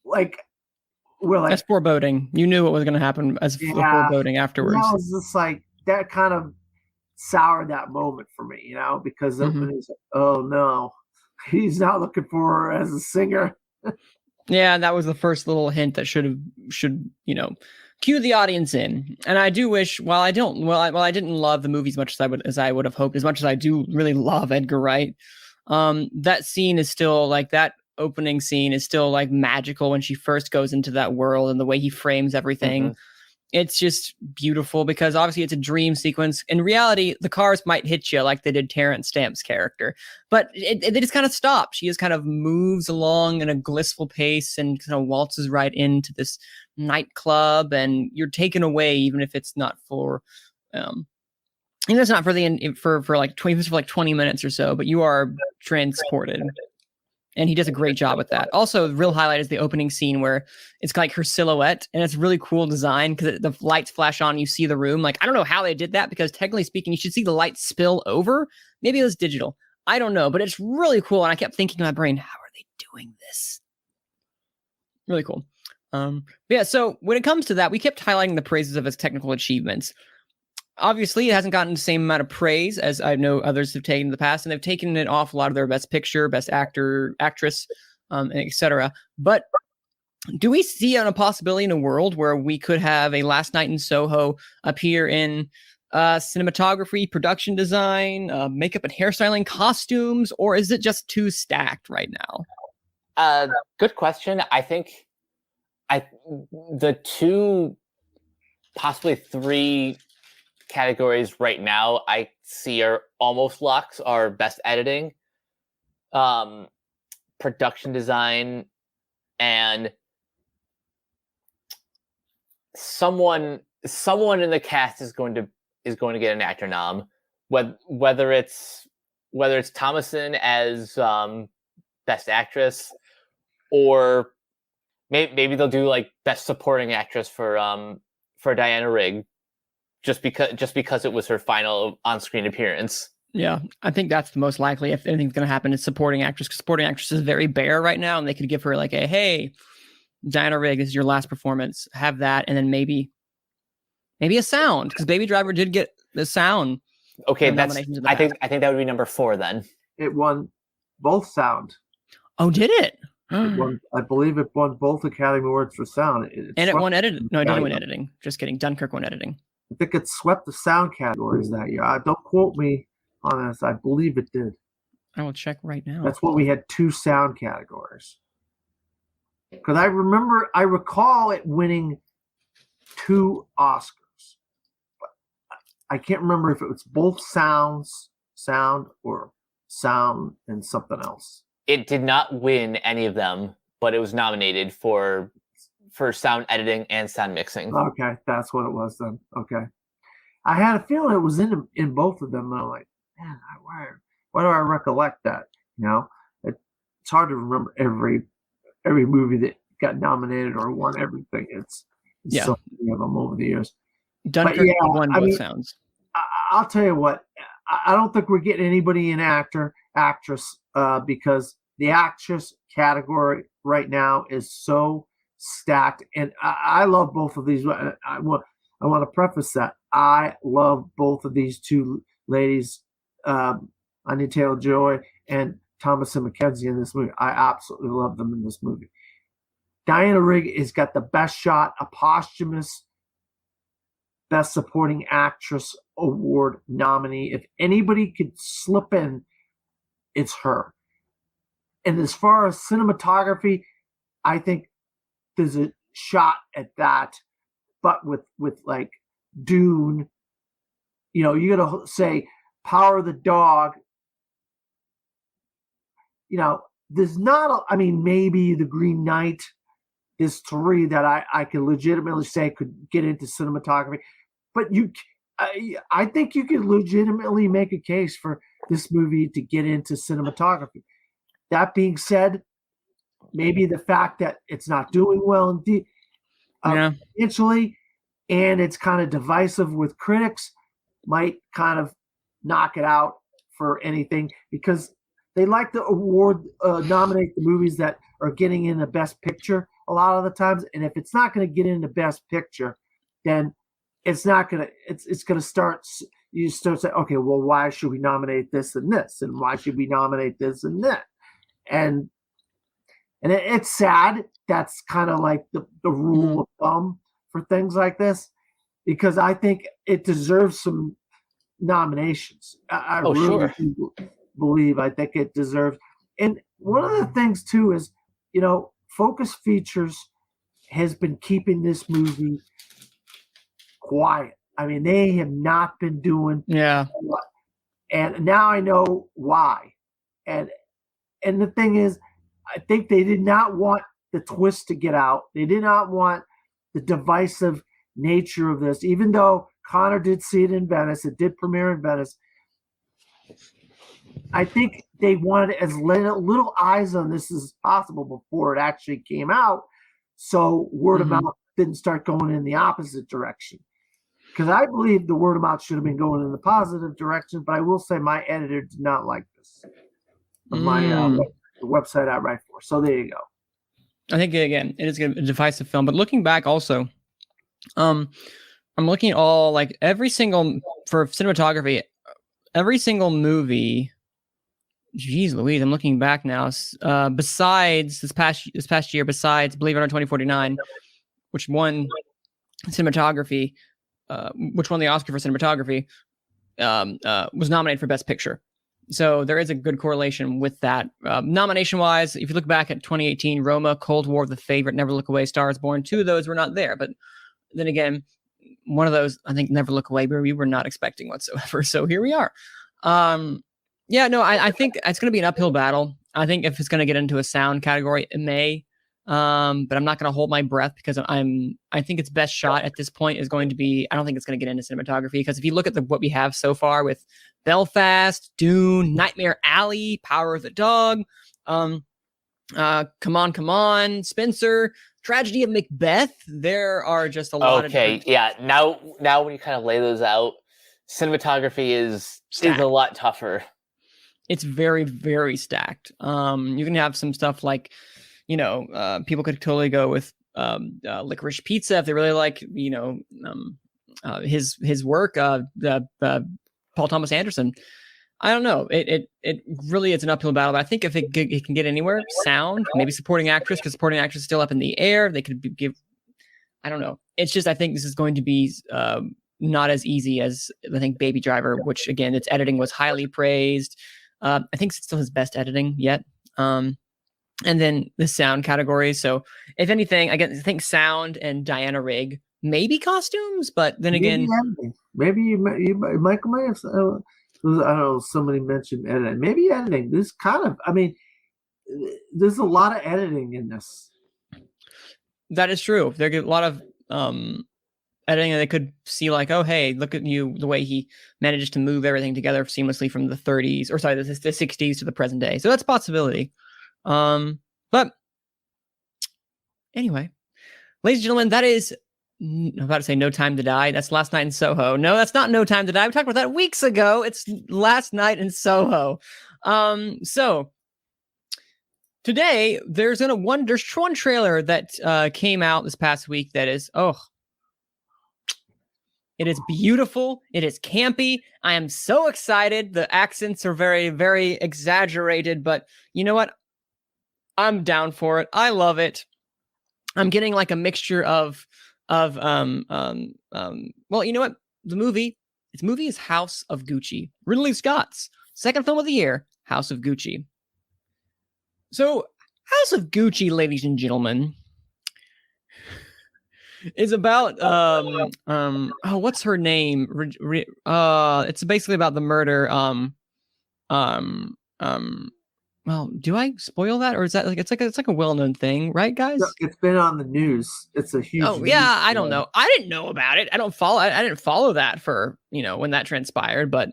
[SPEAKER 6] Like, we're like,
[SPEAKER 5] That's foreboding. You knew what was going to happen as foreboding afterwards.
[SPEAKER 6] That was just like, that kind of soured that moment for me, because it was, oh no, he's not looking for her as a singer.
[SPEAKER 5] Yeah, that was the first little hint that should cue the audience in. And I do wish, while I didn't love the movie as much as I would have hoped, as much as I do really love Edgar Wright, that scene is still like, that opening scene is still like magical when she first goes into that world, and the way he frames everything. It's just beautiful, because obviously it's a dream sequence. In reality, the cars might hit you like they did Terrence Stamp's character, but they just kind of stop. She just kind of moves along in a blissful pace and kind of waltzes right into this nightclub, and you're taken away, even if it's not for, even if it's not for like 20 minutes or so, but you are transported. And he does a great job with that. Also, the real highlight is the opening scene where it's like her silhouette, and it's really cool design because the lights flash on, you see the room. Like, I don't know how they did that, because technically speaking, you should see the light spill over. Maybe it was digital. I don't know, but it's really cool. And I kept thinking in my brain, how are they doing this? Really cool. Yeah, so when it comes to that, we kept highlighting the praises of his technical achievements. Obviously, it hasn't gotten the same amount of praise as I know others have taken in the past, and they've taken it off a lot of their best picture, best actor, actress, etc. But do we see a possibility in a world where we could have a Last Night in Soho appear in cinematography, production design, makeup and hairstyling, costumes, or is it just too stacked right now?
[SPEAKER 7] Good question. I think the two, possibly three categories right now I see are almost locks are best editing, production design, and someone in the cast is going to get an actor nom, whether it's Thomason as best actress, or maybe they'll do like best supporting actress for Diana Rigg, just because it was her final on-screen appearance.
[SPEAKER 5] Yeah, I think that's the most likely. If anything's going to happen, is supporting actress. Because supporting actress is very bare right now, and they could give her like hey, Diana Rigg, this is your last performance. Have that, and then maybe a sound, because Baby Driver did get the sound.
[SPEAKER 7] Okay, I think that would be number 4 then.
[SPEAKER 6] It won both sound.
[SPEAKER 5] Oh, did it?
[SPEAKER 6] I believe it won both Academy Awards for sound.
[SPEAKER 5] And it won editing. No, it didn't win editing. Just kidding. Dunkirk won editing.
[SPEAKER 6] I think it swept the sound categories that year. Don't quote me on this. I believe it did.
[SPEAKER 5] I will check right now.
[SPEAKER 6] That's what we had, 2 sound categories. Because I recall it winning 2 Oscars. But I can't remember if it was both sound or sound and something else.
[SPEAKER 7] It did not win any of them, but it was nominated for sound editing and sound mixing.
[SPEAKER 6] Okay, that's what it was then. Okay, I had a feeling it was in both of them. And I'm like, man, why do I recollect that? It's hard to remember every movie that got nominated or won everything. It's so many of them over the years.
[SPEAKER 5] Dunkirk won both sounds.
[SPEAKER 6] I'll tell you what, I don't think we're getting anybody in actress, because the actress category right now is so stacked, and I love both of these. I want to preface that I love both of these 2 ladies, Anya Taylor-Joy and Thomasin McKenzie, in this movie. I absolutely love them in this movie. Diana Rigg has got the best shot, a posthumous Best Supporting Actress Award nominee. If anybody could slip in, it's her. And as far as cinematography, I think there's a shot at that. But with like Dune, you got to say Power of the Dog. There's not. Maybe The Green Knight. There's three that I can legitimately say could get into cinematography. But I think you could legitimately make a case for this movie to get into cinematography. That being said, maybe the fact that it's not doing well financially, and it's kind of divisive with critics, might kind of knock it out for anything, because they like to nominate the movies that are getting in the Best Picture a lot of the times. And if it's not going to get in the Best Picture, then it's not going to. It's going to start. You start saying, okay, well, why should we nominate this and this, and why should we nominate this and that? And it's sad. That's kind of like the rule of thumb for things like this, because I think it deserves some nominations. I really do believe. I think it deserves. And one of the things too is, Focus Features has been keeping this movie quiet. They have not been doing a lot. And now I know why. And the thing is, I think they did not want the twist to get out. They did not want the divisive nature of this, even though Connor did see it in Venice. It did premiere in Venice. I think they wanted as little eyes on this as possible before it actually came out, so word of mouth didn't start going in the opposite direction. Because I believe the word of mouth should have been going in the positive direction, but I will say my editor did not like this. My the website I write for. So there you go.
[SPEAKER 5] I think, again, it is a divisive film. But looking back also, I'm looking at all, like, for cinematography, every single movie. Jeez Louise, I'm looking back now. Besides this past year, besides Blade Runner 2049, which won cinematography, which won the Oscar for cinematography, was nominated for Best Picture. So there is a good correlation with that. Nomination-wise, if you look back at 2018, Roma, Cold War, The Favorite, Never Look Away, Star is Born, two of those were not there. But then again, one of those, I think, Never Look Away, where we were not expecting whatsoever. So here we are. I think it's going to be an uphill battle. I think if it's going to get into a sound category, it may. But I'm not going to hold my breath, because I think its best shot at this point is going to be, I don't think it's going to get into cinematography, because if you look at what we have so far with Belfast, Dune, Nightmare Alley, Power of the Dog, Come On, Spencer, Tragedy of Macbeth, there are just a lot of...
[SPEAKER 7] Okay, yeah. Now when you kind of lay those out, cinematography is a lot tougher.
[SPEAKER 5] It's very, very stacked. You can have some stuff like, people could totally go with Licorice Pizza if they really like, his work. Paul Thomas Anderson. I don't know. It really is an uphill battle. But I think if it can get anywhere, sound, maybe supporting actress, because supporting actress is still up in the air. They could give. I don't know. It's just, I think this is going to be not as easy as, I think, Baby Driver, which again, its editing was highly praised. I think it's still his best editing yet. And then the sound category. So if anything, I think sound and Diana Rigg, maybe costumes, but then again,
[SPEAKER 6] maybe Michael may have, I don't know, somebody mentioned editing. Maybe editing. This kind of, there's a lot of editing in this.
[SPEAKER 5] That is true. There's a lot of editing, and they could see like, oh, hey, look at the way he manages to move everything together seamlessly from the 60s to the present day. So that's a possibility. But anyway, ladies and gentlemen, that is, I'm about to say No Time to Die. That's Last Night in Soho. No, that's not No Time to Die. We talked about that weeks ago. It's Last Night in Soho. So today there's one trailer that came out this past week that is, it is beautiful. It is campy. I am so excited. The accents are very, very exaggerated, but you know what? I'm down for it. I love it. I'm getting like a mixture of well, you know what? The movie Its movie is House of Gucci, Ridley Scott's second film of the year, House of Gucci. So, House of Gucci, ladies and gentlemen, is about what's her name? It's basically about the murder. Well, do I spoil that, or is that it's like a well-known thing, right, guys?
[SPEAKER 6] It's been on the news. It's a huge.
[SPEAKER 5] Oh yeah, I don't know. I didn't know about it. I didn't follow that for when that transpired. But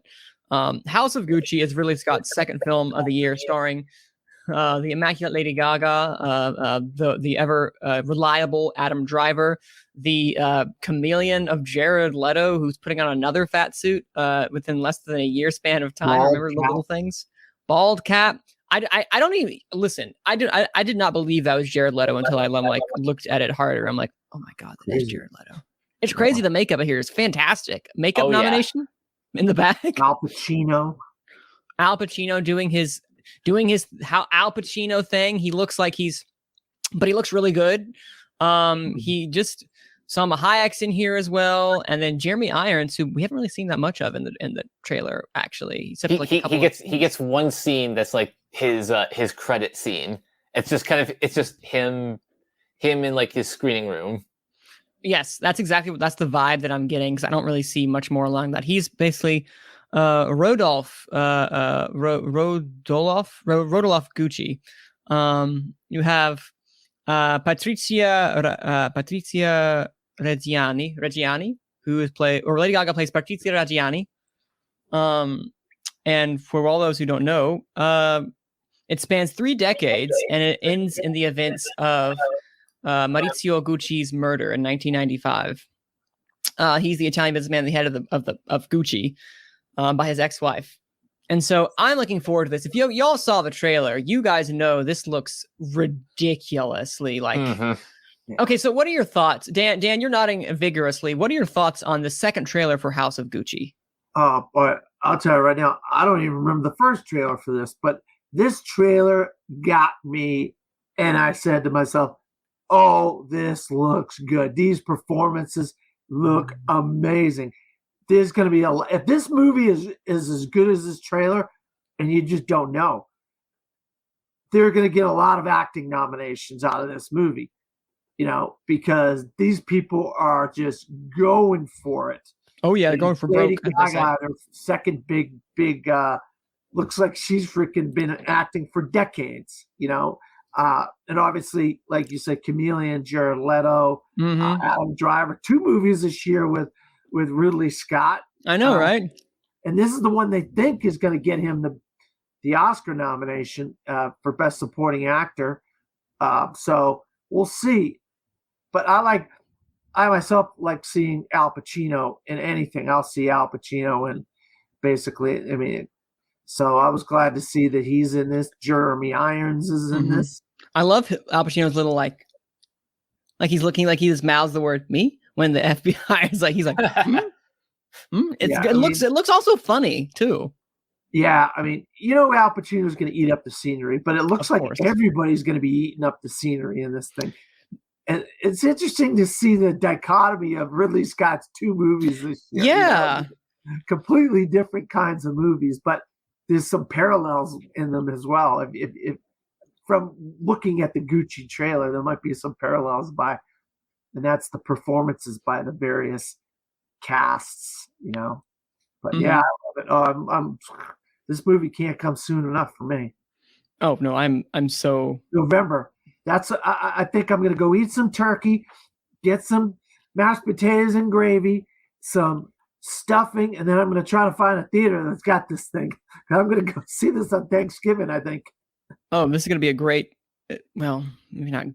[SPEAKER 5] House of Gucci is Ridley Scott's second film of the year, starring the immaculate Lady Gaga, the ever reliable Adam Driver, the chameleon of Jared Leto, who's putting on another fat suit within less than a year span of time. Remember the little things? Bald cap. I don't even listen. I did not believe that was Jared Leto until I looked at it harder. I'm like, oh my god, that is Jared Leto. It's crazy. The makeup here is fantastic. Makeup nomination in the back.
[SPEAKER 6] Al Pacino
[SPEAKER 5] doing his how Al Pacino thing. He looks like he looks really good. He just Salma Hayek's in here as well, and then Jeremy Irons, who we haven't really seen that much of in the trailer. Actually, except he
[SPEAKER 7] gets one scene that's like his credit scene. It's just him in like his screening room.
[SPEAKER 5] Yes, that's the vibe that I'm getting, because I don't really see much more along that. He's basically Rodolphe Gucci. You have Patrizia Reggiani, who is Lady Gaga plays Patrizia Reggiani. And for all those who don't know, it spans 3 decades, and it ends in the events of Maurizio Gucci's murder in 1995. He's the Italian businessman, the head of Gucci, by his ex-wife. And so I'm looking forward to this. If y'all saw the trailer, you guys know this looks ridiculously like. Mm-hmm. Okay, so what are your thoughts, Dan? Dan, you're nodding vigorously. What are your thoughts on the second trailer for House of Gucci?
[SPEAKER 6] But I'll tell you right now, I don't even remember the first trailer for this, but this trailer got me, and I said to myself, "Oh, this looks good. These performances look amazing." There's going to be if this movie is as good as this trailer, and you just don't know, they're going to get a lot of acting nominations out of this movie, because these people are just going for it.
[SPEAKER 5] Oh yeah, they're going for broke.
[SPEAKER 6] Lady Gaga, her second big, looks like she's freaking been acting for decades, and obviously, like you said, Chameleon, Jared Leto, Adam Driver, 2 movies this year with Ridley Scott.
[SPEAKER 5] I know, right?
[SPEAKER 6] And this is the one they think is going to get him the Oscar nomination for Best Supporting Actor. So we'll see. But I myself like seeing Al Pacino in anything. I'll see Al Pacino, and basically, so I was glad to see that he's in this. Jeremy Irons is in this. I
[SPEAKER 5] love Al Pacino's little like he's looking like he just mouths the word "me" when the FBI is he's like, It looks also funny too.
[SPEAKER 6] Yeah, Al Pacino's going to eat up the scenery, but it looks like everybody's going to be eating up the scenery in this thing. And it's interesting to see the dichotomy of Ridley Scott's 2 movies this year.
[SPEAKER 5] Yeah.
[SPEAKER 6] Completely different kinds of movies, but there's some parallels in them as well. If from looking at the Gucci trailer, there might be some parallels and that's the performances by the various casts, But yeah, I love it. This movie can't come soon enough for me.
[SPEAKER 5] Oh no, I'm so
[SPEAKER 6] November. I think I'm going to go eat some turkey, get some mashed potatoes and gravy, some stuffing, and then I'm going to try to find a theater that's got this thing. I'm going to go see this on Thanksgiving, I think.
[SPEAKER 5] Oh, this is going to be a great, well, maybe not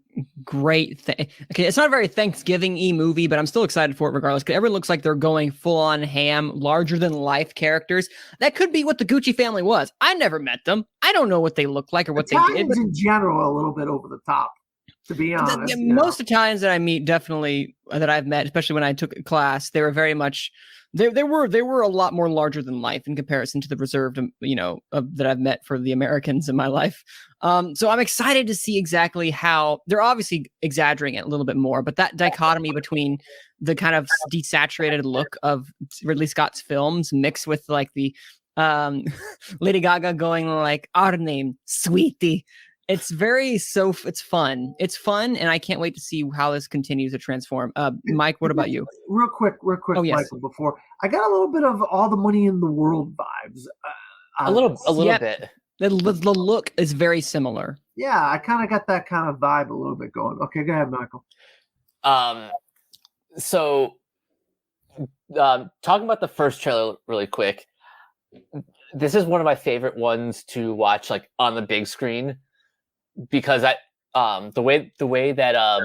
[SPEAKER 5] great thing. Okay, it's not a very Thanksgiving-y movie, but I'm still excited for it regardless, because everyone looks like they're going full-on ham, larger-than-life characters. That could be what the Gucci family was. I never met them. I don't know what they look like or what they did.
[SPEAKER 6] But in general, a little bit over the top. To be honest,
[SPEAKER 5] most of the times that I meet, definitely that I've met, especially when I took a class, they were very much they were a lot more larger than life in comparison to the reserved, that I've met for the Americans in my life. So I'm excited to see exactly how they're obviously exaggerating it a little bit more, but that dichotomy between the kind of desaturated look of Ridley Scott's films mixed with like the Lady Gaga going like our name, sweetie. It's fun. It's fun, and I can't wait to see how this continues to transform. Mike, what about you?
[SPEAKER 6] Real quick,
[SPEAKER 5] Oh, yes.
[SPEAKER 6] Michael. Before I got a little bit of All the Money in the World vibes.
[SPEAKER 7] A little
[SPEAKER 5] Yep.
[SPEAKER 7] bit.
[SPEAKER 5] The look is very similar.
[SPEAKER 6] Yeah, I kind of got that kind of vibe a little bit going. Okay, go ahead, Michael.
[SPEAKER 7] So, talking about the first trailer really quick, this is one of my favorite ones to watch like on the big screen because the way that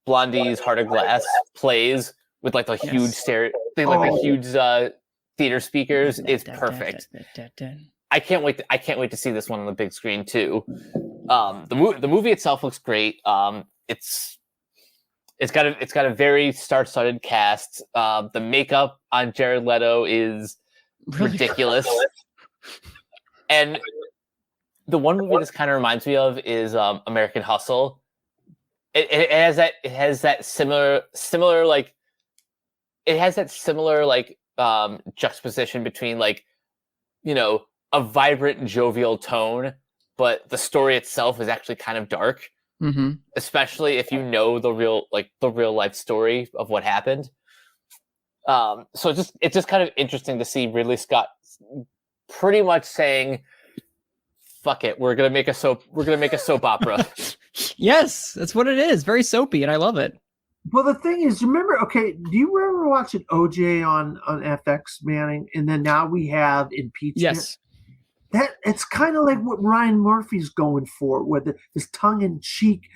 [SPEAKER 7] Blondie's Heart of Glass plays with like the huge the huge theater speakers is perfect. I can't wait to see this one on the big screen too. The movie itself looks great. It's got a very star-studded cast. The makeup on Jared Leto is ridiculous. And the one movie this kind of reminds me of is American Hustle. It has that similar juxtaposition between like, a vibrant, jovial tone, but the story itself is actually kind of dark.
[SPEAKER 5] Mm-hmm.
[SPEAKER 7] Especially if you know the real life story of what happened. So it's just kind of interesting to see Ridley Scott pretty much saying, "Fuck it, we're gonna make a soap opera."
[SPEAKER 5] Yes, that's what it is. Very soapy, and I love it.
[SPEAKER 6] Well, the thing is, remember? Okay, do you remember watching OJ on FX, Manning? And then now we have impeachment.
[SPEAKER 5] Yes.
[SPEAKER 6] That it's kind of like what Ryan Murphy's going for, with this tongue-in-cheek,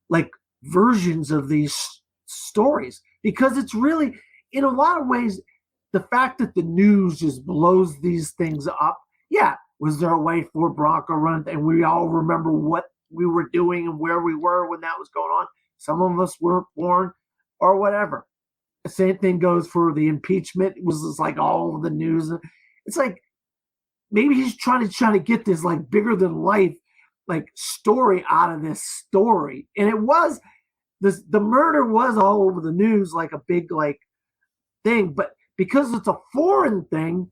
[SPEAKER 6] like versions of these stories, because it's really, in a lot of ways, the fact that the news just blows these things up. Yeah, was there a way for Bronco run? And we all remember what we were doing and where we were when that was going on. Some of us weren't born, or whatever. The same thing goes for the impeachment. It was just like all of the news. It's like, maybe he's trying to get this like bigger than life like story out of this story. And it was the murder was all over the news like a big like thing, but because it's a foreign thing,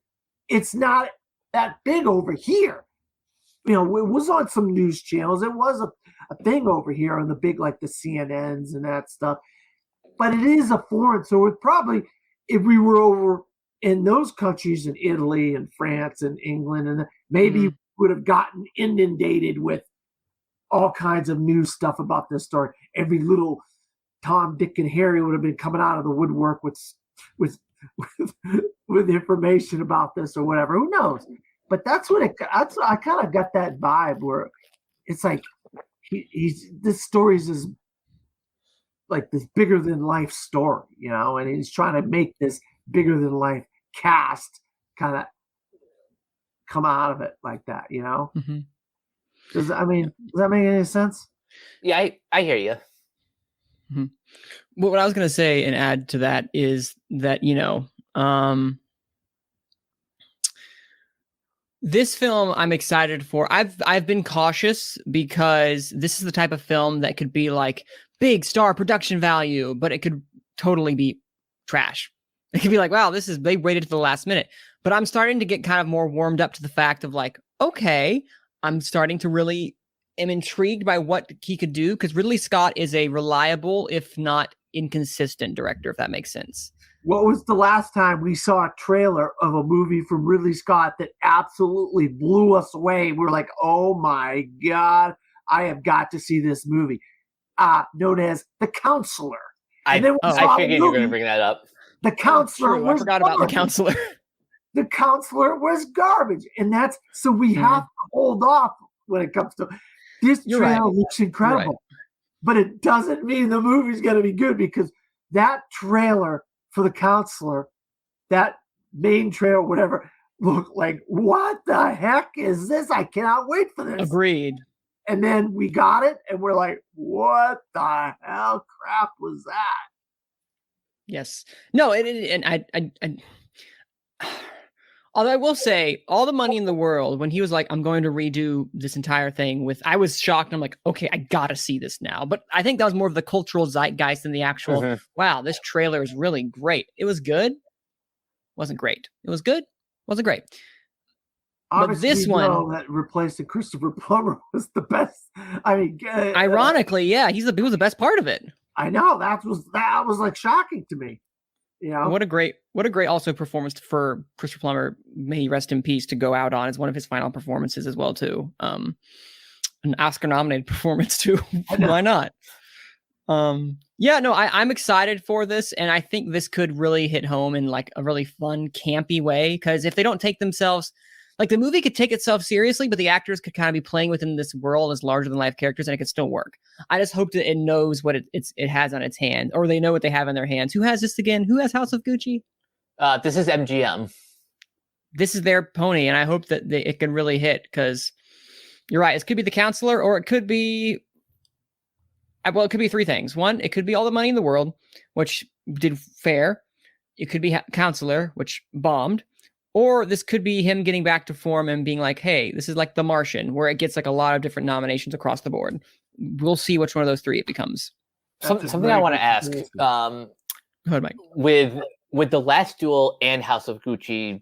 [SPEAKER 6] it's not that big over here. It was on some news channels. It was a thing over here on the big like the CNNs and that stuff. But it is a foreign, so it probably, if we were over in those countries, in Italy and France and England, and maybe would have gotten inundated with all kinds of news stuff about this story. Every little Tom, Dick, and Harry would have been coming out of the woodwork with information about this or whatever. Who knows? But that's what I kind of got that vibe where it's like this story's is like this bigger than life story, and he's trying to make this bigger than life cast kind of come out of it like that,
[SPEAKER 5] Mm-hmm.
[SPEAKER 6] Does that make any sense?
[SPEAKER 7] Yeah, I hear you.
[SPEAKER 5] Mm-hmm. Well, what I was going to say and add to that is that, this film I'm excited for. I've been cautious because this is the type of film that could be like big star production value, but it could totally be trash. It could be like, wow, they waited to the last minute. But I'm starting to get kind of more warmed up to the fact of like, okay, I'm starting to really am intrigued by what he could do, because Ridley Scott is a reliable, if not inconsistent director, if that makes sense.
[SPEAKER 6] What was the last time we saw a trailer of a movie from Ridley Scott that absolutely blew us away? We're like, oh my God, I have got to see this movie. Known as The Counselor.
[SPEAKER 7] I figured you were going to bring that up.
[SPEAKER 6] The Counselor was
[SPEAKER 5] I forgot about The Counselor.
[SPEAKER 6] The Counselor was garbage. And so we have to hold off when it comes to this. Trailer looks incredible. Right. But it doesn't mean the movie's going to be good, because that trailer for The Counselor, that main trailer, whatever, looked like, what the heck is this? I cannot wait for this.
[SPEAKER 5] Agreed.
[SPEAKER 6] and then we got it, and we're like, what the hell crap was that?
[SPEAKER 5] Yes. No, and although I will say, all the money in the world, when he was like, I'm going to redo this entire thing I was shocked. I'm like, okay, I gotta see this now. But I think that was more of the cultural zeitgeist than the actual, wow, this trailer is really great. It was good. Wasn't great. It was good. Wasn't great.
[SPEAKER 6] Obviously,
[SPEAKER 5] but this one
[SPEAKER 6] that replacing Christopher Plummer was the best. I mean,
[SPEAKER 5] ironically, yeah, he was the best part of it.
[SPEAKER 6] I know that was like shocking to me. You know,
[SPEAKER 5] what a great also performance for Christopher Plummer. May he rest in peace. To go out on as one of his final performances as well too. An Oscar-nominated performance too. Why not? Yeah, no, I'm excited for this, and I think this could really hit home in like a really fun, campy way. Because if they don't take themselves, like the movie could take itself seriously, but the actors could kind of be playing within this world as larger than life characters, and it could still work. I just hope that it knows what it has on its hand, or they know what they have in their hands. Who has this again? Who has House of Gucci?
[SPEAKER 7] This is MGM.
[SPEAKER 5] This is their pony, and I hope that it can really hit. Because you're right, it could be The Counselor, or it could be. Well, it could be three things. One, it could be All the Money in the World, which did fair. It could be Counselor, which bombed. Or this could be him getting back to form and being like, hey, this is like The Martian, where it gets like a lot of different nominations across the board. We'll see which one of those three it becomes.
[SPEAKER 7] Something I want to ask.
[SPEAKER 5] Go ahead, Mike.
[SPEAKER 7] With The Last Duel and House of Gucci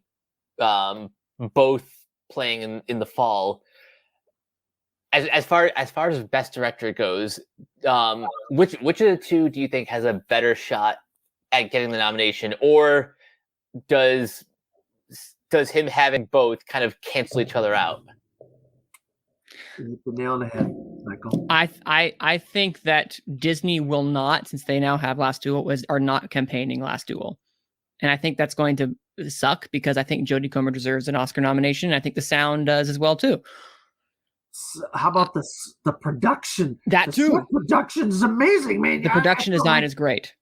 [SPEAKER 7] both playing in the fall, as far as best director goes, which of the two do you think has a better shot at getting the nomination, or does him having both kind of cancel each other out?
[SPEAKER 6] You hit the nail on the head, Michael.
[SPEAKER 5] I think that Disney will not, since they now have Last Duel, are not campaigning Last Duel, and I think that's going to suck because I think Jodie Comer deserves an Oscar nomination. And I think The Sound does as well too.
[SPEAKER 6] How about the production?
[SPEAKER 5] That too.
[SPEAKER 6] Production is amazing, man.
[SPEAKER 5] The production design is great.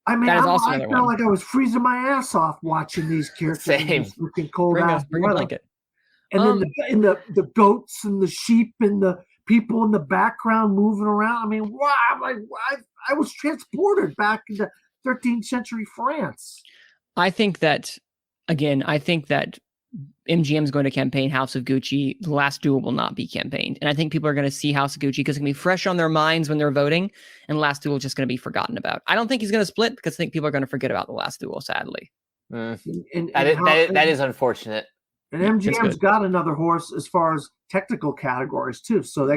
[SPEAKER 6] I mean,
[SPEAKER 5] that is also
[SPEAKER 6] I
[SPEAKER 5] another
[SPEAKER 6] felt
[SPEAKER 5] one.
[SPEAKER 6] like I was freezing my ass off watching these characters.
[SPEAKER 7] Same.
[SPEAKER 6] Looking cold
[SPEAKER 5] Bring
[SPEAKER 6] ass
[SPEAKER 5] a
[SPEAKER 6] weather.
[SPEAKER 5] blanket.
[SPEAKER 6] And then the goats and the sheep and the people in the background moving around. I mean, wow! I was transported back into 13th century France.
[SPEAKER 5] I think that MGM is going to campaign House of Gucci. The Last Duel will not be campaigned. And I think people are going to see House of Gucci because it's going to be fresh on their minds when they're voting, and Last Duel is just going to be forgotten about. I don't think he's going to split because I think people are going to forget about The Last Duel, sadly.
[SPEAKER 7] That is unfortunate.
[SPEAKER 6] And MGM's got another horse as far as technical categories, too. So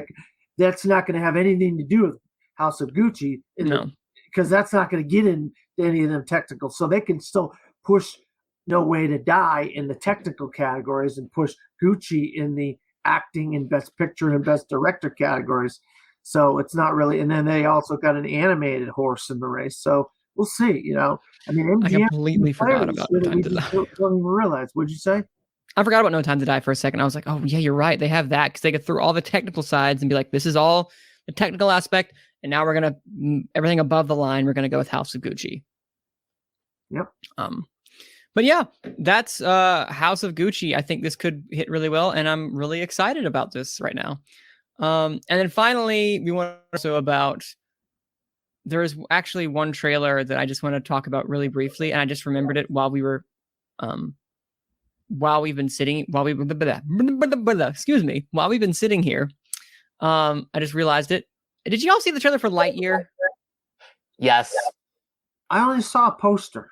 [SPEAKER 6] that's not going to have anything to do with House of Gucci. Because that's not going to get into any of them technical. So they can still push No Way to Die in the technical categories and push Gucci in the acting and best picture and best director categories. So it's not really, and then they also got an animated horse in the race. So we'll see, I mean, MGM,
[SPEAKER 5] I completely forgot about No Time to Die.
[SPEAKER 6] Don't even realize. What'd you say?
[SPEAKER 5] I forgot about No Time to Die for a second. I was like, oh yeah, you're right. They have that because they get through all the technical sides and be like, this is all the technical aspect. And now we're going to, everything above the line, we're going to go with House of Gucci.
[SPEAKER 6] Yep.
[SPEAKER 5] But yeah, that's House of Gucci. I think this could hit really well, and I'm really excited about this right now. And then finally, we want to also about. There is actually one trailer that I just want to talk about really briefly, and I just remembered it while we've been sitting here. I just realized it. Did you all see the trailer for Lightyear?
[SPEAKER 7] Yes.
[SPEAKER 6] I only saw a poster.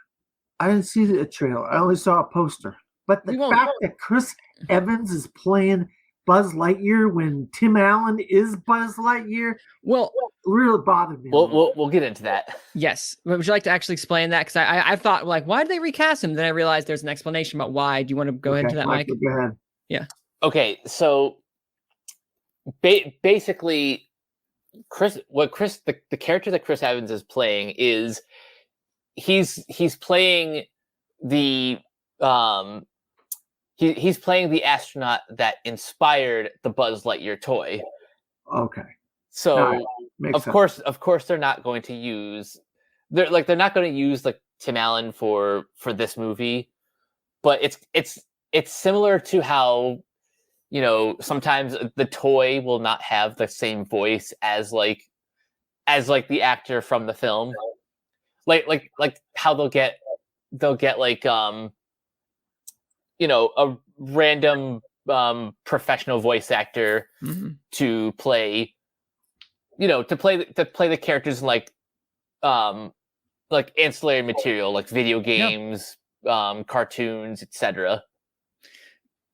[SPEAKER 6] I didn't see the trailer. I only saw a poster. But the fact that Chris Evans is playing Buzz Lightyear when Tim Allen is Buzz Lightyear, really bothered me.
[SPEAKER 7] We'll get into that.
[SPEAKER 5] Yes. Would you like to actually explain that? Because I thought, like, why did they recast him? Then I realized there's an explanation about why. Do you want to go ahead to that, Mike?
[SPEAKER 6] Go ahead.
[SPEAKER 5] Yeah.
[SPEAKER 7] Okay, so basically, the character that Chris Evans is playing is he's playing the he's playing the astronaut that inspired the Buzz Lightyear toy.
[SPEAKER 6] Okay.
[SPEAKER 7] So of course they're not going to use they're not going to use like Tim Allen for this movie, but it's similar to how sometimes the toy will not have the same voice as the actor from the film, like how they'll get like a random professional voice actor to play the characters in like ancillary material, like video games, cartoons, etc.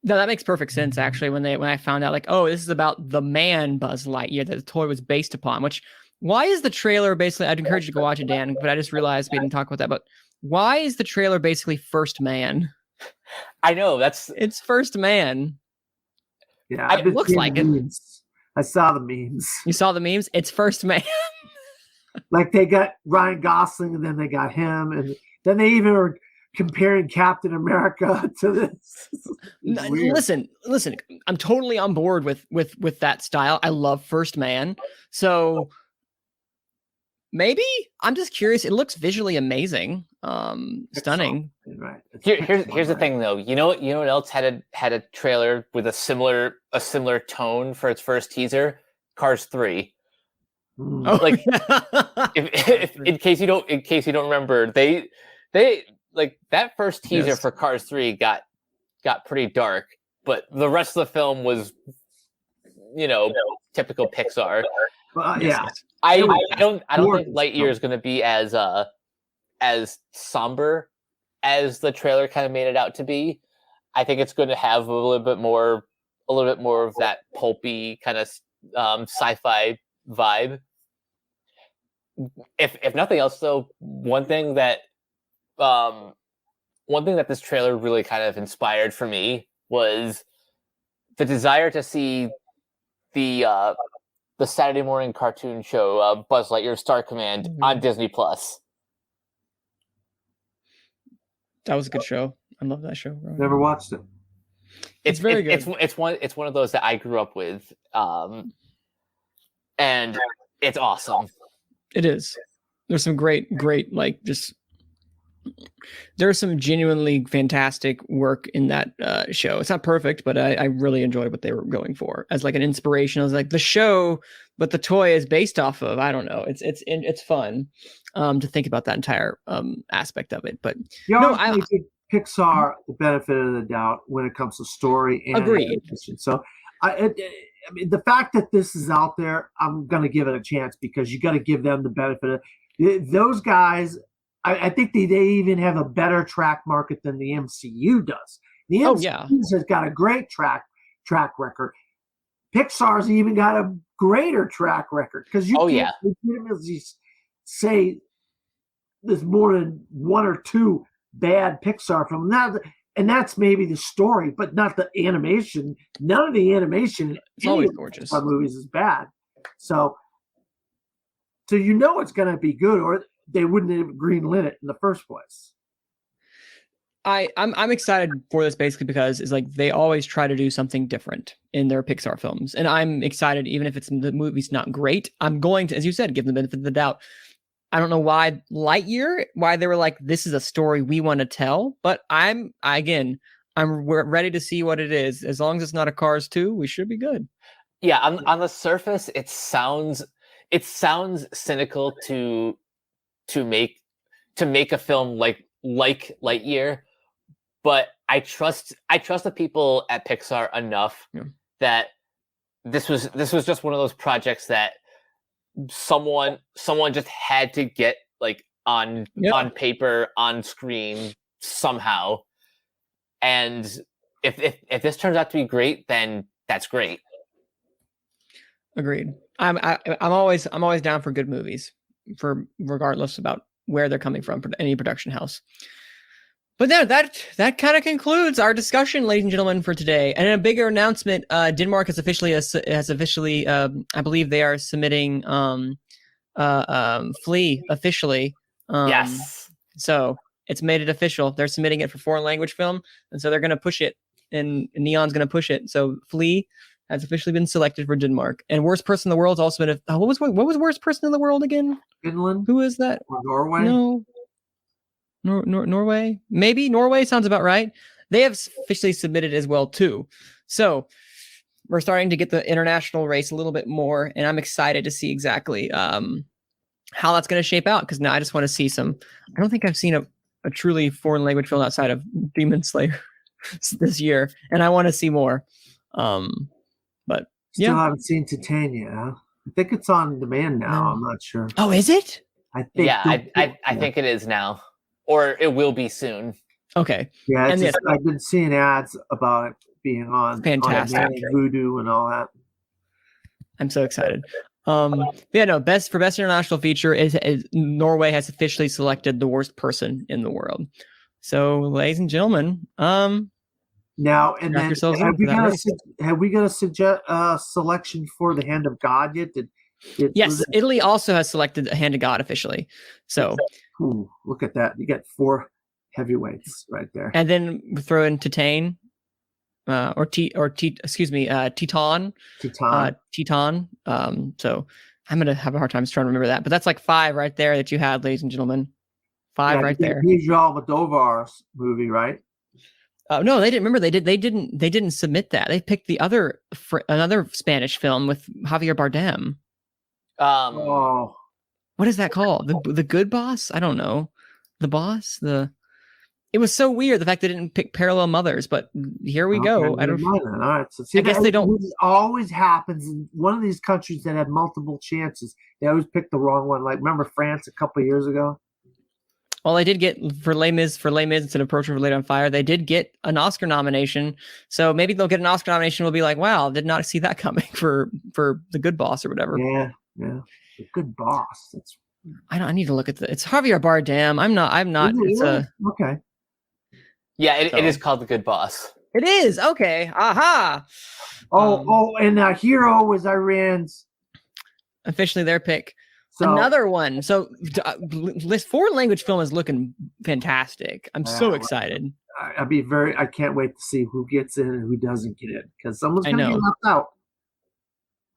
[SPEAKER 5] No, that makes perfect sense actually. When I found out, like, oh, this is about the man Buzz Lightyear that the toy was based upon. Which, why is the trailer basically? I'd encourage you to go watch it, Dan. But I just realized we didn't talk about that. But why is the trailer basically First Man?
[SPEAKER 7] I know it's
[SPEAKER 5] First Man.
[SPEAKER 6] Yeah,
[SPEAKER 5] it looks like it.
[SPEAKER 6] I saw the memes.
[SPEAKER 5] You saw the memes? It's First Man.
[SPEAKER 6] Like they got Ryan Gosling, and then they got him, and then they even are comparing Captain America to this.
[SPEAKER 5] Listen. I'm totally on board with that style. I love First Man. So maybe I'm just curious. It looks visually amazing, stunning.
[SPEAKER 6] Right.
[SPEAKER 7] Here's the thing, though. You know what else had a trailer with a similar tone for its first teaser? Cars 3.
[SPEAKER 5] Oh.
[SPEAKER 7] Like, if in case you don't remember, they like that first teaser for Cars 3 got pretty dark, but the rest of the film was, typical Pixar.
[SPEAKER 6] Yeah.
[SPEAKER 7] I don't think Lightyear is going to be as somber as the trailer kind of made it out to be. I think it's going to have a little bit more of that pulpy kind of sci-fi vibe. If nothing else, though, one thing that this trailer really kind of inspired for me was the desire to see the Saturday morning cartoon show Buzz Lightyear Star Command on Disney Plus.
[SPEAKER 5] That was a good show. I love that show.
[SPEAKER 6] Never watched it.
[SPEAKER 5] It's very good.
[SPEAKER 7] It's one of those that I grew up with, and it's awesome.
[SPEAKER 5] It is. There's some great, like, just there's some genuinely fantastic work in that show. It's not perfect, but I really enjoyed what they were going for as like an inspiration. I was like the show, but the toy is based off of. I don't know. It's fun to think about that entire aspect of it. But
[SPEAKER 6] I give Pixar the benefit of the doubt when it comes to story and animation. So I mean, the fact that this is out there, I'm going to give it a chance because you got to give them the benefit of those guys. I think they even have a better track market than the MCU does. The MCU has got a great track record. Pixar's even got a greater track record because you can't legitimately say there's more than one or two bad Pixar films. And that's maybe the story, but not the animation. None of the animation
[SPEAKER 5] it's always gorgeous.
[SPEAKER 6] Movies is bad. So it's going to be good, or they wouldn't have greenlit it in the first place.
[SPEAKER 5] I'm excited for this basically because it's like they always try to do something different in their Pixar films, and I'm excited even if the movie's not great. I'm going to, as you said, give them the benefit of the doubt. I don't know why Lightyear, why they were like, this is a story we want to tell, but I'm ready to see what it is. As long as it's not a Cars 2, we should be good.
[SPEAKER 7] Yeah, on the surface, it sounds cynical to make a film like Lightyear, but I trust the people at Pixar enough that this was just one of those projects that someone just had to get like on paper, on screen somehow. And if this turns out to be great, then that's great.
[SPEAKER 5] Agreed. I'm always down for good movies, for regardless about where they're coming from, any production house. But that kind of concludes our discussion, ladies and gentlemen, for today. And in a bigger announcement, Denmark has officially, I believe they are submitting Flea officially.
[SPEAKER 7] Yes.
[SPEAKER 5] So it's made it official. They're submitting it for foreign language film, and so they're going to push it, and Neon's going to push it. So Flea has officially been selected for Denmark. And Worst Person in the World's also been. What was Worst Person in the World again?
[SPEAKER 6] Finland.
[SPEAKER 5] Who is that?
[SPEAKER 6] Or Norway?
[SPEAKER 5] No. Norway? Maybe Norway sounds about right. They have officially submitted as well too. So we're starting to get the international race a little bit more, and I'm excited to see exactly how that's going to shape out. Because now I just want to see some. I don't think I've seen a truly foreign language film outside of Demon Slayer this year, and I want to see more. But
[SPEAKER 6] Still haven't seen Titania. Huh? I think it's on demand now.
[SPEAKER 5] No.
[SPEAKER 6] I'm not sure.
[SPEAKER 5] Oh, is it?
[SPEAKER 6] I think.
[SPEAKER 7] Yeah, I think it is now, or it will be soon.
[SPEAKER 5] Okay.
[SPEAKER 6] Yeah,
[SPEAKER 5] And
[SPEAKER 6] it's just, I've been seeing ads about it being on
[SPEAKER 5] Fantastic.
[SPEAKER 6] on Voodoo and all that.
[SPEAKER 5] I'm so excited. Yeah, no, best international feature is Norway has officially selected the worst person in the world. So, ladies and gentlemen,
[SPEAKER 6] now and then have we got a selection for the Hand of God yet?
[SPEAKER 5] Yes, Italy also has selected a Hand of God officially. So,
[SPEAKER 6] look at that! You got 4 heavyweights right there,
[SPEAKER 5] and then throw in Titan. Teton. So I'm gonna have a hard time trying to remember that, but that's like 5 right there that you had, ladies and gentlemen. 5 right there.
[SPEAKER 6] Micheal Almodovar's movie, right?
[SPEAKER 5] No, they didn't. Remember, they didn't submit that. They picked the another Spanish film with Javier Bardem. What is that called? The Good Boss? I don't know. The Boss. It was so weird the fact they didn't pick Parallel Mothers, but here we go.
[SPEAKER 6] I don't mind that. All right. So
[SPEAKER 5] I guess they don't.
[SPEAKER 6] It always happens in one of these countries that have multiple chances. They always pick the wrong one. Like remember France a couple of years ago.
[SPEAKER 5] Well, they did get for Les Mis instead of Portrait of a Lady on Fire. They did get an Oscar nomination, so maybe they'll get an Oscar nomination. We'll be like, wow, did not see that coming for The Good Boss or whatever.
[SPEAKER 6] Yeah, The Good Boss.
[SPEAKER 5] I need to look at it's Javier Bardem. I'm not.
[SPEAKER 6] Okay.
[SPEAKER 7] Yeah, it is called The Good Boss.
[SPEAKER 5] It is okay. Aha.
[SPEAKER 6] And Hero was Iran's
[SPEAKER 5] officially their pick.
[SPEAKER 6] So,
[SPEAKER 5] another one. So this foreign language film is looking fantastic. I'm so excited.
[SPEAKER 6] I can't wait to see who gets in and who doesn't get in because someone's going to be left out.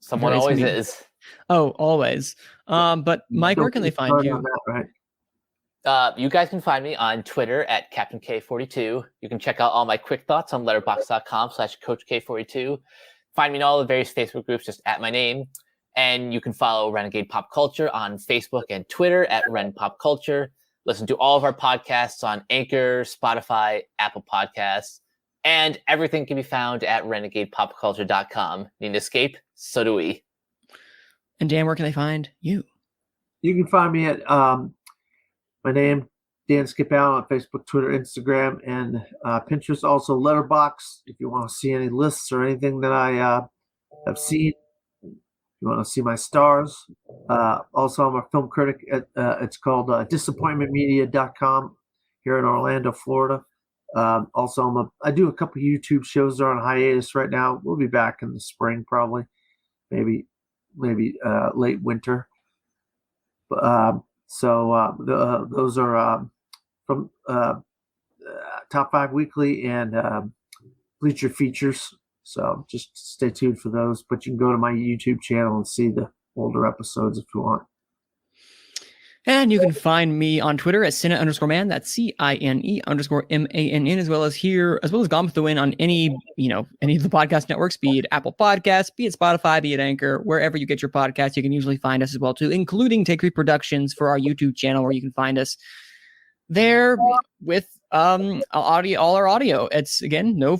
[SPEAKER 7] Someone always is.
[SPEAKER 5] Oh, always. But Mike, where can they find you?
[SPEAKER 6] Right.
[SPEAKER 7] You guys can find me on Twitter at Captain K42. You can check out all my quick thoughts on letterboxd.com/CoachK42. Find me in all the various Facebook groups just at my name. And you can follow Renegade Pop Culture on Facebook and Twitter at Ren Pop Culture. Listen to all of our podcasts on Anchor, Spotify, Apple Podcasts, and everything can be found at renegadepopculture.com. Need an escape? So do we.
[SPEAKER 5] And Dan, where can they find you?
[SPEAKER 6] You can find me at my name, Dan Skip Allen, on Facebook, Twitter, Instagram, and Pinterest. Also, Letterboxd. If you want to see any lists or anything that I have seen, if you want to see my stars. Also, I'm a film critic. It's called disappointmentmedia.com here in Orlando, Florida. Also, I do a couple YouTube shows. They're on hiatus right now. We'll be back in the spring, probably, maybe late winter. So those are from Top 5 Weekly and Bleacher Features. So just stay tuned for those. But you can go to my YouTube channel and see the older episodes if you want.
[SPEAKER 5] And you can find me on Twitter at Cine_man. That's CINE_MANN, as well as Gone with the Wind on any of the podcast networks, be it Apple Podcasts, be it Spotify, be it Anchor, wherever you get your podcasts, you can usually find us as well too, including Take 3 Productions for our YouTube channel, where you can find us there with audio, all our audio. It's again no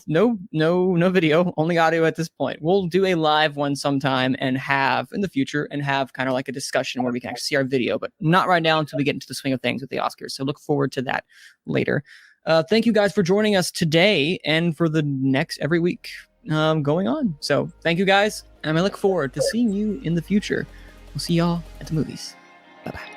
[SPEAKER 5] video, only audio at this point. We'll do a live one sometime and have in the future and have kind of like a discussion where we can actually see our video, but not right now until we get into the swing of things with the Oscars. So look forward to that later. Thank you guys for joining us today and for the next every week going on. So thank you guys, and I look forward to seeing you in the future. We'll see y'all at the movies. Bye bye.